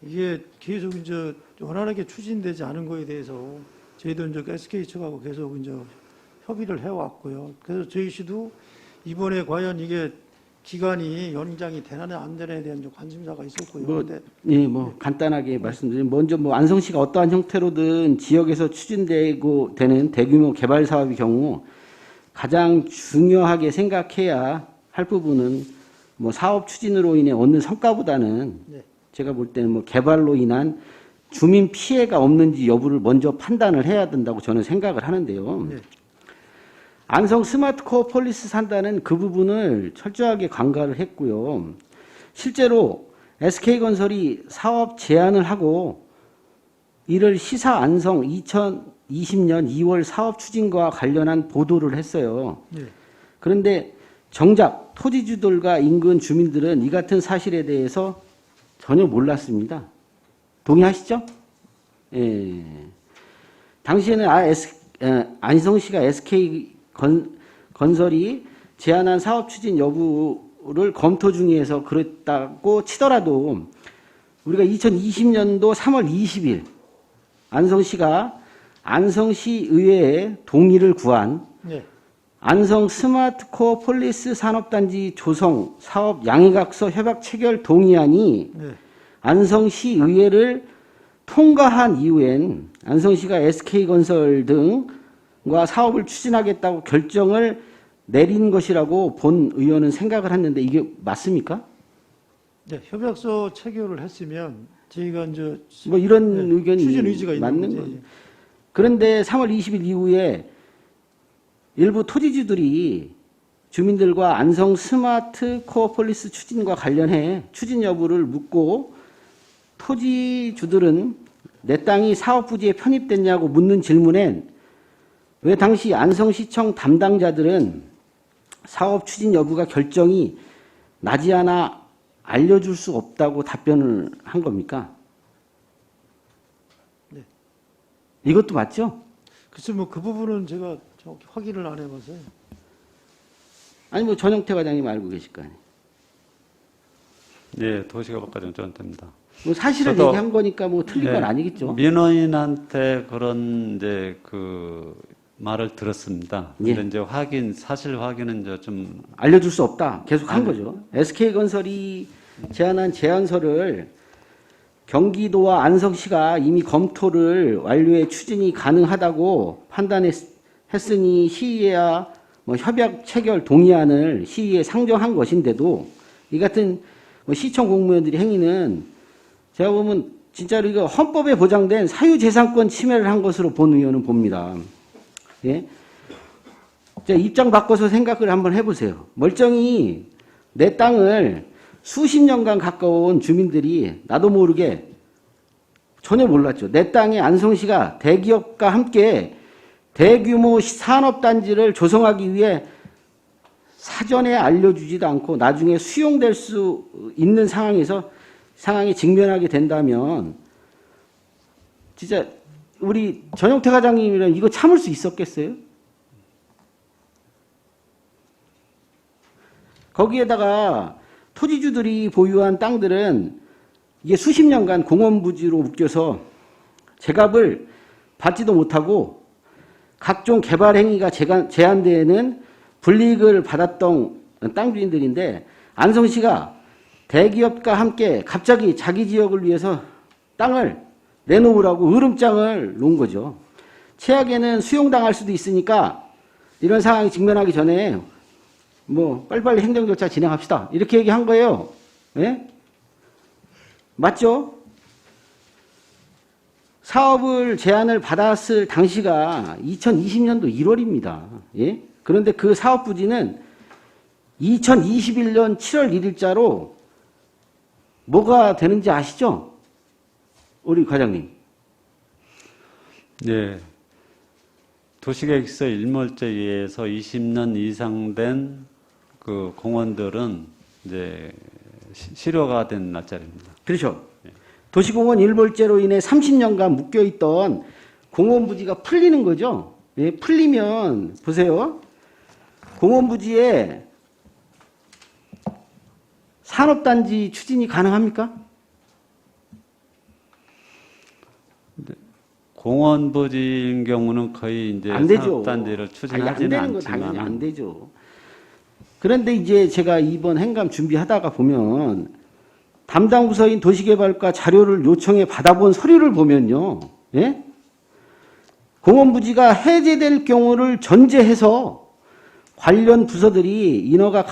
이게 계속 이제 원활하게 추진되지 않은 거에 대해서 저희도 이제 SK 측하고 계속 이제 협의를 해왔고요. 그래서 저희 시도 이번에 과연 이게 기간이 연장이 되느냐 안 되느냐에 대한 관심사가 있었고요. 뭐, 근데 예, 뭐 간단하게 말씀드리면 먼저 뭐 안성시가 어떠한 형태로든 지역에서 추진되고 되는 대규모 개발 사업의 경우 가장 중요하게 생각해야 할 부분은 뭐 사업 추진으로 인해 얻는 성과보다는 네. 제가 볼 때는 뭐 개발로 인한 주민 피해가 없는지 여부를 먼저 판단을 해야 된다고 저는 생각을 하는데요. 네. 안성 스마트코어 폴리스 산다는 그 부분을 철저하게 관가를 했고요. 실제로 SK건설이 사업 제안을 하고 이를 시사 안성 2020년 2월 사업 추진과 관련한 보도를 했어요. 네. 그런데 정작 토지주들과 인근 주민들은 이 같은 사실에 대해서 전혀 몰랐습니다. 동의하시죠? 예. 당시에는 안성시가 SK 건설이 제안한 사업 추진 여부를 검토 중에서 그랬다고 치더라도 우리가 2020년도 3월 20일 안성시가 안성시 의회에 동의를 구한 네. 안성 스마트코어 폴리스 산업단지 조성 사업 양해각서 협약 체결 동의안이 네. 안성시 의회를 통과한 이후엔 안성시가 SK건설 등과 사업을 추진하겠다고 결정을 내린 것이라고 본 의원은 생각을 했는데 이게 맞습니까? 네, 협약서 체결을 했으면 저희가 이제 뭐 이런 네, 의견이 추진 의지가 있는 맞는 거죠. 거죠. 그런데 3월 20일 이후에 일부 토지주들이 주민들과 안성 스마트 코어 폴리스 추진과 관련해 추진 여부를 묻고 토지주들은 내 땅이 사업 부지에 편입됐냐고 묻는 질문엔 왜 당시 안성시청 담당자들은 사업 추진 여부가 결정이 나지 않아 알려줄 수 없다고 답변을 한 겁니까? 네. 이것도 맞죠? 글쎄 뭐 그 부분은 제가 정확히 확인을 안 해봐서요. 아니 뭐 전영태 과장님 알고 계실 거 아니에요. 예, 도시개발과장 전태입니다. 뭐 사실을 저도, 얘기한 거니까 뭐 틀린 네, 건 아니겠죠. 민원인한테 그런 이제 그 말을 들었습니다. 근데 예. 이제 사실 확인은 이제 좀 알려줄 수 없다. 계속 한 아니. 거죠. SK건설이 제안한 제안서를 경기도와 안성시가 이미 검토를 완료해 추진이 가능하다고 판단했으니 시의회와 뭐 협약 체결 동의안을 시의회에 상정한 것인데도 이 같은 뭐 시청 공무원들의 행위는 제가 보면 진짜로 이거 헌법에 보장된 사유재산권 침해를 한 것으로 본 의원은 봅니다. 예? 자, 입장 바꿔서 생각을 한번 해보세요. 멀쩡히 내 땅을 수십 년간 가까운 주민들이 나도 모르게 전혀 몰랐죠. 내 땅에 안성시가 대기업과 함께 대규모 산업단지를 조성하기 위해 사전에 알려주지도 않고 나중에 수용될 수 있는 상황에 직면하게 된다면 진짜 우리 전용태 과장님이랑 이거 참을 수 있었겠어요? 거기에다가 토지주들이 보유한 땅들은 이게 수십 년간 공원부지로 묶여서 제값을 받지도 못하고 각종 개발 행위가 제한되는 불이익을 받았던 땅 주인들인데 안성시가 대기업과 함께 갑자기 자기 지역을 위해서 땅을 내놓으라고 으름장을 놓은 거죠. 최악에는 수용당할 수도 있으니까 이런 상황이 직면하기 전에 뭐 빨리빨리 행정 절차 진행합시다. 이렇게 얘기한 거예요. 예? 맞죠? 사업을 제안을 받았을 당시가 2020년도 1월입니다. 예? 그런데 그 사업 부지는 2021년 7월 1일자로 뭐가 되는지 아시죠? 우리 과장님. 네. 도시계획서 일몰제에 의해서 20년 이상 된 그 공원들은 이제 실효가 된 날짜입니다. 그렇죠. 도시공원 일몰제로 인해 30년간 묶여있던 공원 부지가 풀리는 거죠. 예, 풀리면 보세요. 공원 부지에 산업단지 추진이 가능합니까? 공원 부지인 경우는 거의 이제 안 되죠. 산업단지를 아니, 추진하지는 안 되는 거 않지만 당연히 안 되죠. 그런데 이제 제가 이번 행감 준비하다가 보면 담당 부서인 도시개발과 자료를 요청해 받아본 서류를 보면요. 예? 공원 부지가 해제될 경우를 전제해서 관련 부서들이 인허가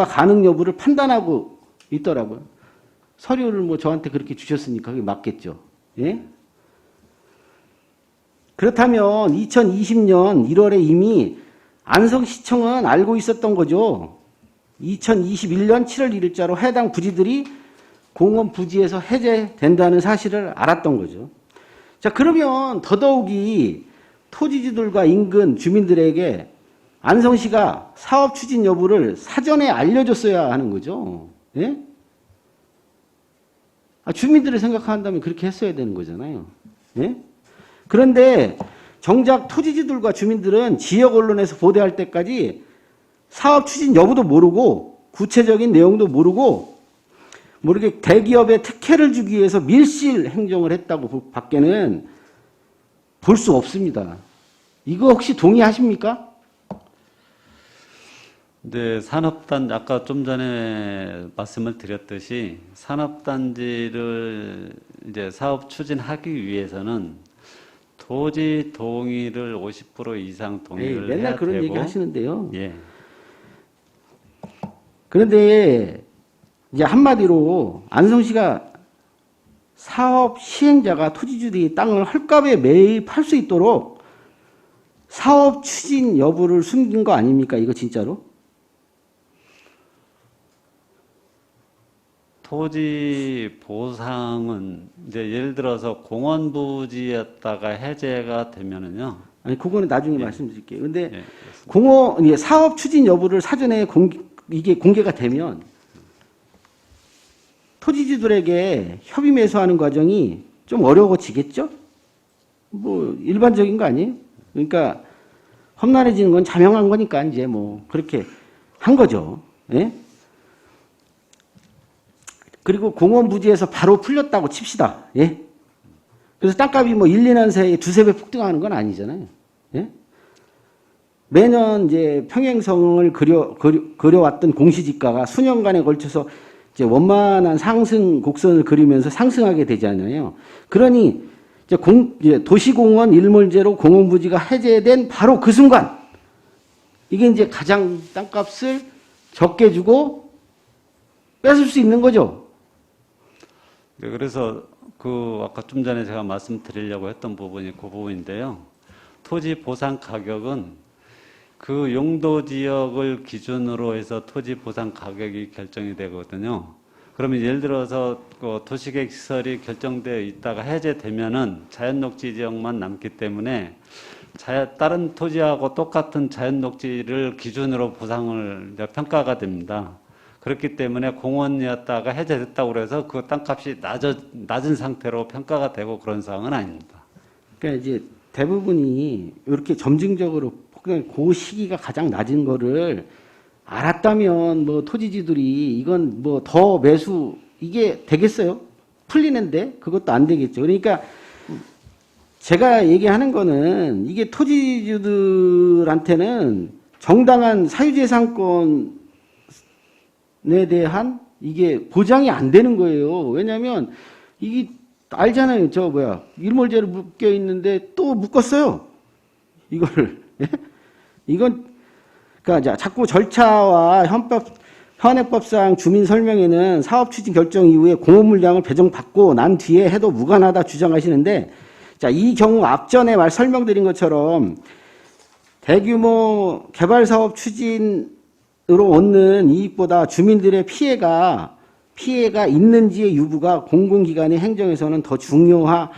가능 여부를 판단하고 있더라고요. 서류를 뭐 저한테 그렇게 주셨으니까 그게 맞겠죠. 예? 그렇다면 2020년 1월에 이미 안성시청은 알고 있었던 거죠. 2021년 7월 1일자로 해당 부지들이 공원 부지에서 해제된다는 사실을 알았던 거죠. 자, 그러면 더더욱이 토지주들과 인근 주민들에게 안성시가 사업 추진 여부를 사전에 알려줬어야 하는 거죠. 예? 주민들을 생각한다면 그렇게 했어야 되는 거잖아요. 예? 그런데 정작 토지주들과 주민들은 지역 언론에서 보도할 때까지 사업 추진 여부도 모르고 구체적인 내용도 모르고 모르게 대기업에 특혜를 주기 위해서 밀실 행정을 했다고 밖에는 볼 수 없습니다. 이거 혹시 동의하십니까? 네, 산업단 아까 좀 전에 말씀을 드렸듯이 산업단지를 이제 사업 추진하기 위해서는 토지 동의를 50% 이상 동의를 맨날 해야 그런 되고, 얘기 하시는데요. 예. 그런데 이제 한마디로 안성시가 사업 시행자가 토지주들이 땅을 헐값에 매입할 수 있도록 사업 추진 여부를 숨긴 거 아닙니까? 이거 진짜로? 토지 보상은 이제 예를 들어서 공원 부지였다가 해제가 되면은요. 아니 그거는 나중에 말씀드릴게요. 근데 예, 공원 사업 추진 여부를 사전에 이게 공개가 되면 토지주들에게 협의 매수하는 과정이 좀 어려워지겠죠? 뭐 일반적인 거 아니에요? 그러니까 험난해지는 건 자명한 거니까 이제 뭐 그렇게 한 거죠. 예? 그리고 공원 부지에서 바로 풀렸다고 칩시다. 예? 그래서 땅값이 뭐 1, 2년 사이에 두세 배 폭등하는 건 아니잖아요. 예? 매년 이제 평행성을 그려왔던 공시지가가 수년간에 걸쳐서 이제 원만한 상승 곡선을 그리면서 상승하게 되잖아요. 그러니 이제 도시공원 일몰제로 공원 부지가 해제된 바로 그 순간 이게 이제 가장 땅값을 적게 주고 뺏을 수 있는 거죠. 네, 그래서 그 아까 좀 전에 제가 말씀드리려고 했던 부분이 그 부분인데요. 토지 보상 가격은 그 용도 지역을 기준으로 해서 토지 보상 가격이 결정이 되거든요. 그러면 예를 들어서 그 도시계획 시설이 결정되어 있다가 해제되면은 자연녹지 지역만 남기 때문에 다른 토지하고 똑같은 자연녹지를 기준으로 보상을 이제 평가가 됩니다. 그렇기 때문에 공원이었다가 해제됐다고 그래서 그 땅값이 낮은 상태로 평가가 되고 그런 상황은 아닙니다. 그러니까 이제 대부분이 이렇게 점증적으로 그 시기가 가장 낮은 거를 알았다면 뭐 토지주들이 이건 뭐 더 매수 이게 되겠어요? 풀리는데 그것도 안 되겠죠. 그러니까 제가 얘기하는 거는 이게 토지주들한테는 정당한 사유재산권에 대한 이게 보장이 안 되는 거예요. 왜냐하면 이게 알잖아요. 일몰제로 묶여 있는데 또 묶었어요. 이거를. 예? 이건 그러니까 자꾸 절차와 현행법상 주민 설명에는 사업 추진 결정 이후에 공업 물량을 배정받고 난 뒤에 해도 무관하다 주장하시는데, 자, 이 경우 앞전에 설명드린 것처럼 대규모 개발 사업 추진으로 얻는 이익보다 주민들의 피해가 있는지의 유부가 공공기관의 행정에서는 더 중요한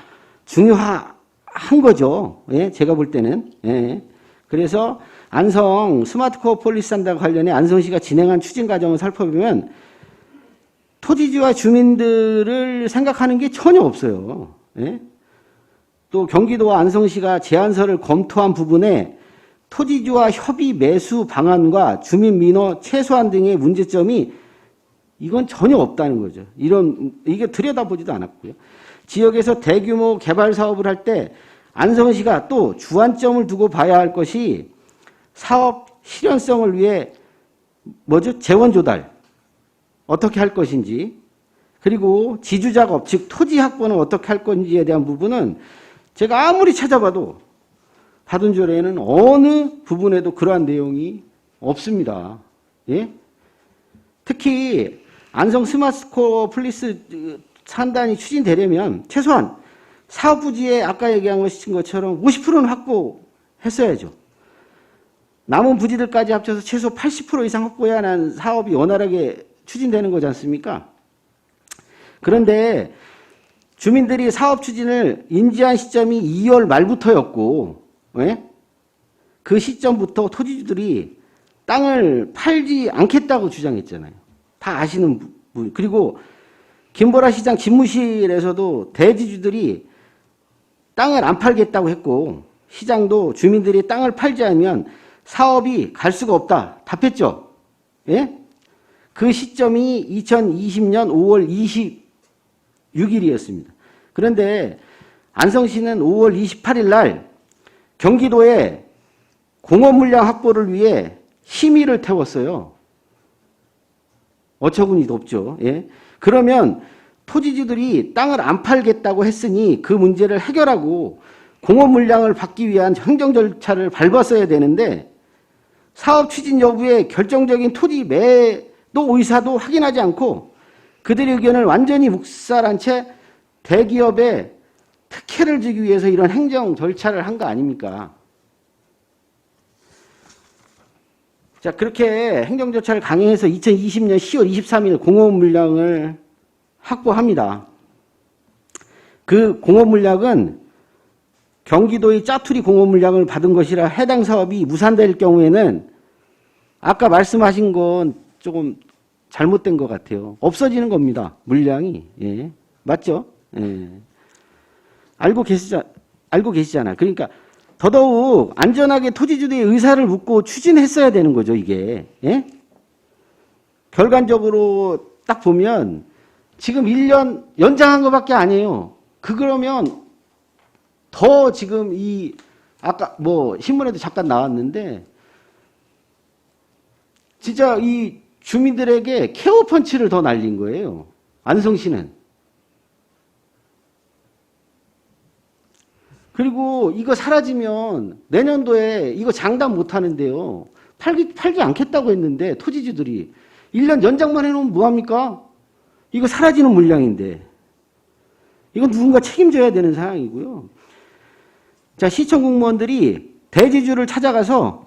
거죠. 예, 제가 볼 때는. 예. 그래서 안성 스마트코어 폴리스 산다와 관련해 안성시가 진행한 추진 과정을 살펴보면 토지주와 주민들을 생각하는 게 전혀 없어요. 예? 또 경기도와 안성시가 제안서를 검토한 부분에 토지주와 협의 매수 방안과 주민 민원 최소한 등의 문제점이 이건 전혀 없다는 거죠. 이게 들여다보지도 않았고요. 지역에서 대규모 개발 사업을 할 때 안성시가 또 주안점을 두고 봐야 할 것이 사업 실현성을 위해 재원 조달 어떻게 할 것인지, 그리고 지주 작업 즉 토지 확보는 어떻게 할 건지에 대한 부분은 제가 아무리 찾아봐도 받은 조례에는 어느 부분에도 그러한 내용이 없습니다. 예? 특히 안성 스마트코어 폴리스 산단이 추진되려면 최소한 사업 부지에 아까 얘기한 것처럼 50%는 확보했어야죠. 남은 부지들까지 합쳐서 최소 80% 이상 확보해야 하는 사업이 원활하게 추진되는 거지 않습니까? 그런데 주민들이 사업 추진을 인지한 시점이 2월 말부터였고, 예? 그 시점부터 토지주들이 땅을 팔지 않겠다고 주장했잖아요. 다 아시는 분. 그리고 김보라 시장 집무실에서도 대지주들이 땅을 안 팔겠다고 했고, 시장도 주민들이 땅을 팔지 않으면 사업이 갈 수가 없다 답했죠. 예? 그 시점이 2020년 5월 26일이었습니다. 그런데 안성시는 5월 28일 날 경기도에 공업 물량 확보를 위해 심의를 태웠어요. 어처구니도 없죠. 예? 그러면 토지주들이 땅을 안 팔겠다고 했으니 그 문제를 해결하고 공업 물량을 받기 위한 행정 절차를 밟았어야 되는데, 사업 추진 여부에 결정적인 토지 매도 의사도 확인하지 않고 그들의 의견을 완전히 묵살한 채 대기업에 특혜를 주기 위해서 이런 행정 절차를 한 거 아닙니까? 자, 그렇게 행정 절차를 강행해서 2020년 10월 23일 공업 물량을 확보합니다. 그 공업 물량은 경기도의 짜투리 공업 물량을 받은 것이라 해당 사업이 무산될 경우에는 아까 말씀하신 건 조금 잘못된 것 같아요. 없어지는 겁니다. 물량이. 예. 맞죠? 예. 알고 계시잖아요. 그러니까 더더욱 안전하게 토지주들의 의사를 묻고 추진했어야 되는 거죠, 이게. 예? 결과적으로 딱 보면 지금 1년 연장한 것밖에 아니에요. 그러면 더 지금 아까 신문에도 잠깐 나왔는데, 진짜 이 주민들에게 케어 펀치를 더 날린 거예요. 안성시는. 그리고 이거 사라지면 내년도에 이거 장담 못 하는데요. 팔지 않겠다고 했는데 토지주들이 1년 연장만 해놓으면 뭐합니까? 이거 사라지는 물량인데. 이건 누군가 책임져야 되는 상황이고요. 자, 시청 공무원들이 대지주를 찾아가서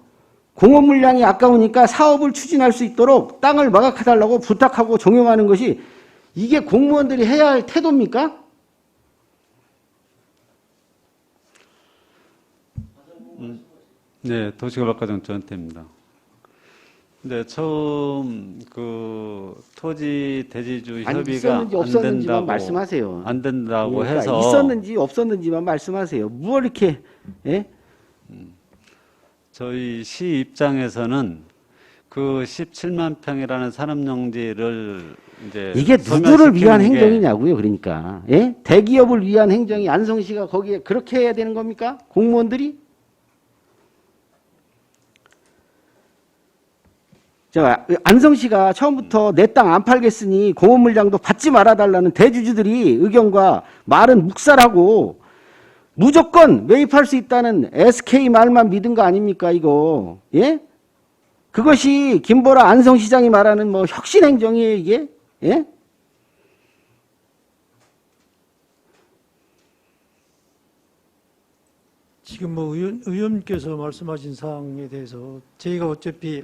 공업 물량이 아까우니까 사업을 추진할 수 있도록 땅을 마각해달라고 부탁하고 종용하는 것이 이게 공무원들이 해야 할 태도입니까? 네, 도시개발과장 전태입니다. 근데 처음 토지 대지주 협의가 있었는지 없었는지만 말씀하세요. 안 된다고 그러니까 해서 있었는지 없었는지만 말씀하세요. 뭘 이렇게 예? 저희 시 입장에서는 그 17만 평이라는 산업용지를 이제 이게 누구를 소멸시키는 위한 게 행정이냐고요. 그러니까 예? 대기업을 위한 행정이 안성시가 거기에 그렇게 해야 되는 겁니까? 공무원들이? 자, 안성시가 처음부터 내 땅 안 팔겠으니 공업 물량도 받지 말아달라는 대주주들이 의견과 말은 묵살하고 무조건 매입할 수 있다는 SK 말만 믿은 거 아닙니까, 이거? 예? 그것이 김보라 안성시장이 말하는 뭐 혁신 행정이에요, 이게? 예? 지금 뭐 의원님께서 말씀하신 사항에 대해서 저희가 어차피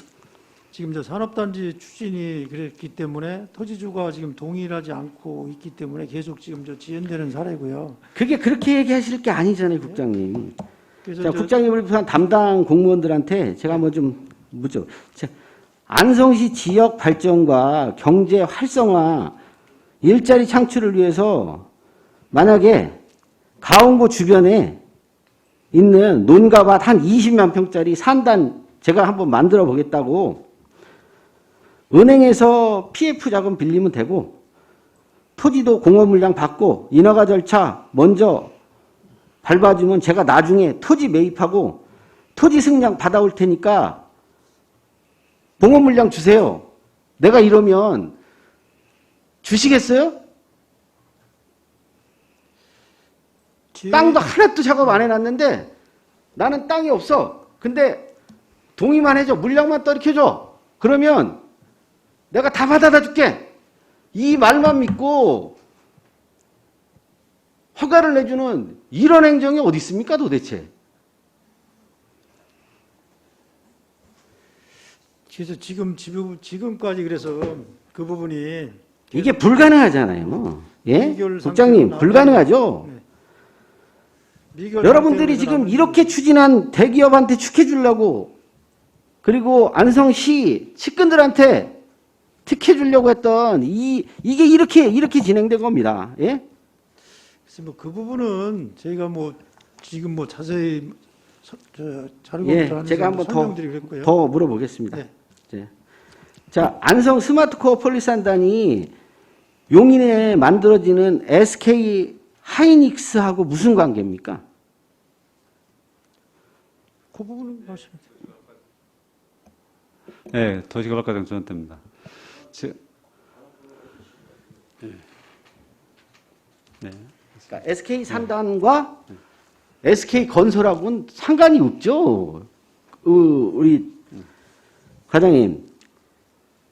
지금 저 산업단지 추진이 그랬기 때문에 토지주가 지금 동일하지 않고 있기 때문에 계속 지금 저 지연되는 사례고요. 그게 그렇게 얘기하실 게 아니잖아요, 국장님. 그래서 자, 국장님을 비롯한 담당 공무원들한테 제가 한번 좀 묻죠. 자, 안성시 지역 발전과 경제 활성화, 일자리 창출을 위해서 만약에 가온고 주변에 있는 논가밭 한 20만 평짜리 산단 제가 한번 만들어 보겠다고 은행에서 PF 자금 빌리면 되고 토지도 공업 물량 받고 인허가 절차 먼저 밟아주면 제가 나중에 토지 매입하고 토지 승량 받아올 테니까 공업 물량 주세요. 내가 이러면 주시겠어요? 땅도 하나도 작업 안 해놨는데 나는 땅이 없어. 근데 동의만 해줘. 물량만 떨어켜줘. 그러면 내가 다 받아다 줄게. 이 말만 믿고 허가를 내주는 이런 행정이 어디 있습니까 도대체? 그래서 지금까지 그래서 그 부분이 이게 불가능하잖아요. 예? 미결 국장님 상태로 불가능하죠. 네. 미결 여러분들이 상태로 지금 나가는 이렇게 추진한 대기업한테 축해 주려고 그리고 안성시 측근들한테 특혜 주려고 했던 이게 이렇게 진행된 겁니다. 예? 그래서 뭐 그 부분은 저희가 뭐 지금 뭐 자세히 자료 예, 검토하면서 제가 한번 설명드리겠고요. 더 물어보겠습니다. 네. 예. 자, 안성 스마트 코어 폴리스 한단이 용인에 만들어지는 SK 하이닉스하고 무슨 관계입니까? 그 부분은 말씀. 네, 도시개발과장 전원태입니다. 네. 그러니까 SK 산단과 SK 건설하고는 상관이 없죠. 우리 과장님,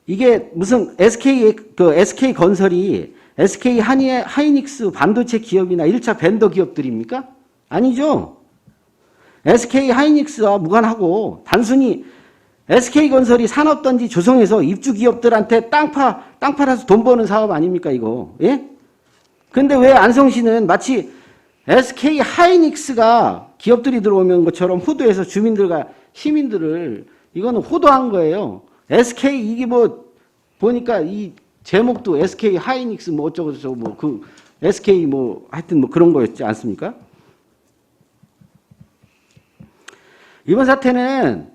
이게 무슨 SK 건설이 SK 하이닉스 반도체 기업이나 1차 벤더 기업들입니까? 아니죠. SK 하이닉스와 무관하고 단순히 SK 건설이 산업단지 조성해서 입주 기업들한테 땅 팔아서 돈 버는 사업 아닙니까 이거? 예? 근데 왜 안성시는 마치 SK 하이닉스가 기업들이 들어오면 것처럼 호도해서 주민들과 시민들을 이거는 호도한 거예요. SK 이게 뭐 보니까 이 제목도 SK 하이닉스 뭐 어쩌고저쩌고 뭐 그 SK 뭐 하여튼 뭐 그런 거였지 않습니까? 이번 사태는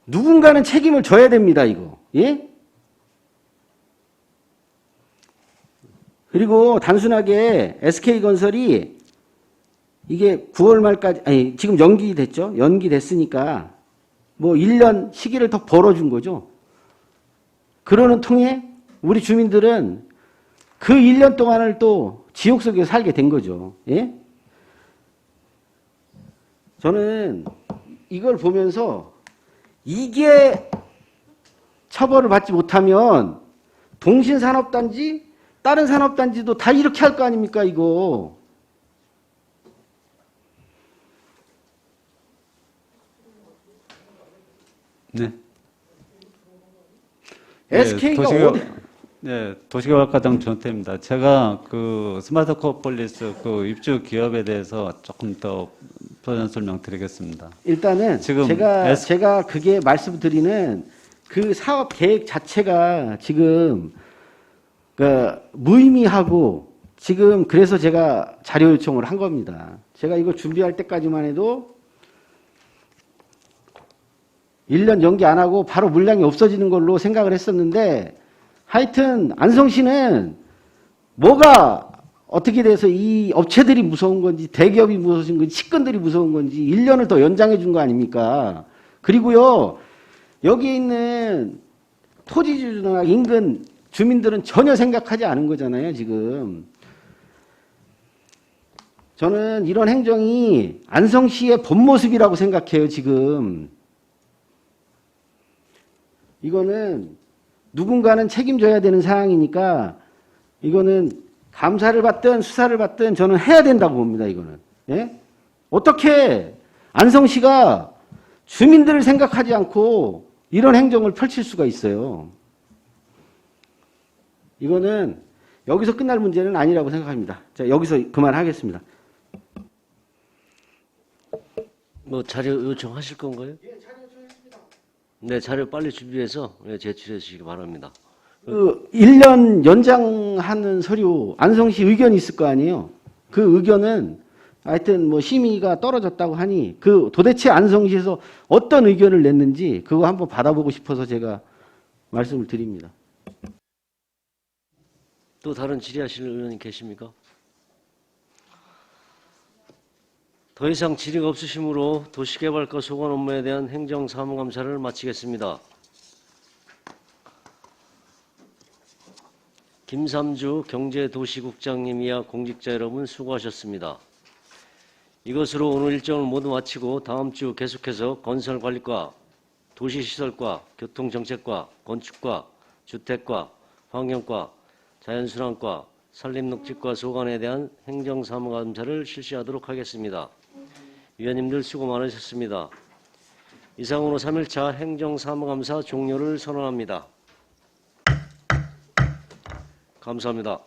누군가는 책임을 져야 됩니다, 이거. 예? 그리고 단순하게 SK건설이 이게 9월 말까지, 아니, 지금 연기됐죠? 연기됐으니까 뭐 1년 시기를 더 벌어준 거죠. 그러는 통에 우리 주민들은 그 1년 동안을 또 지옥 속에서 살게 된 거죠. 예? 저는 이걸 보면서 이게 처벌을 받지 못하면 동신산업단지, 다른 산업단지도 다 이렇게 할 거 아닙니까, 이거. 네. SK가 어디? 네, 도시개발과장 전태입니다. 제가 그 스마트코어 폴리스 그 입주 기업에 대해서 조금 더 버전 설명드리겠습니다. 일단은 지금 제가 그게 말씀드리는 그 사업 계획 자체가 지금 그 무의미하고 지금 그래서 제가 자료 요청을 한 겁니다. 제가 이거 준비할 때까지만 해도 1년 연기 안 하고 바로 물량이 없어지는 걸로 생각을 했었는데 하여튼 안성시는 뭐가 어떻게 돼서 이 업체들이 무서운 건지 대기업이 무서운 건지 측근들이 무서운 건지 1년을 더 연장해 준 거 아닙니까? 그리고요 여기에 있는 토지주나 인근 주민들은 전혀 생각하지 않은 거잖아요 지금. 저는 이런 행정이 안성시의 본 모습이라고 생각해요 지금. 이거는 누군가는 책임져야 되는 사항이니까 이거는 감사를 받든 수사를 받든 저는 해야 된다고 봅니다. 이거는. 예? 어떻게 안성시가 주민들을 생각하지 않고 이런 행정을 펼칠 수가 있어요. 이거는 여기서 끝날 문제는 아니라고 생각합니다. 자, 여기서 그만하겠습니다. 뭐 자료 요청하실 건가요? 예, 자료 요청했습니다. 네, 자료 빨리 준비해서 제출해 주시기 바랍니다. 그 1년 연장하는 서류 안성시 의견이 있을 거 아니에요. 그 의견은 하여튼 뭐 심의가 떨어졌다고 하니 그 도대체 안성시에서 어떤 의견을 냈는지 그거 한번 받아보고 싶어서 제가 말씀을 드립니다. 또 다른 질의하실 의원이 계십니까? 더 이상 질의가 없으시므로 도시개발과 소관 업무에 대한 행정사무감사를 마치겠습니다. 김삼주 경제도시국장님 이하 공직자 여러분 수고하셨습니다. 이것으로 오늘 일정을 모두 마치고 다음 주 계속해서 건설관리과, 도시시설과, 교통정책과, 건축과, 주택과, 환경과, 자연순환과, 산림녹지과 소관에 대한 행정사무감사를 실시하도록 하겠습니다. 위원님들 수고 많으셨습니다. 이상으로 3일차 행정사무감사 종료를 선언합니다. 감사합니다.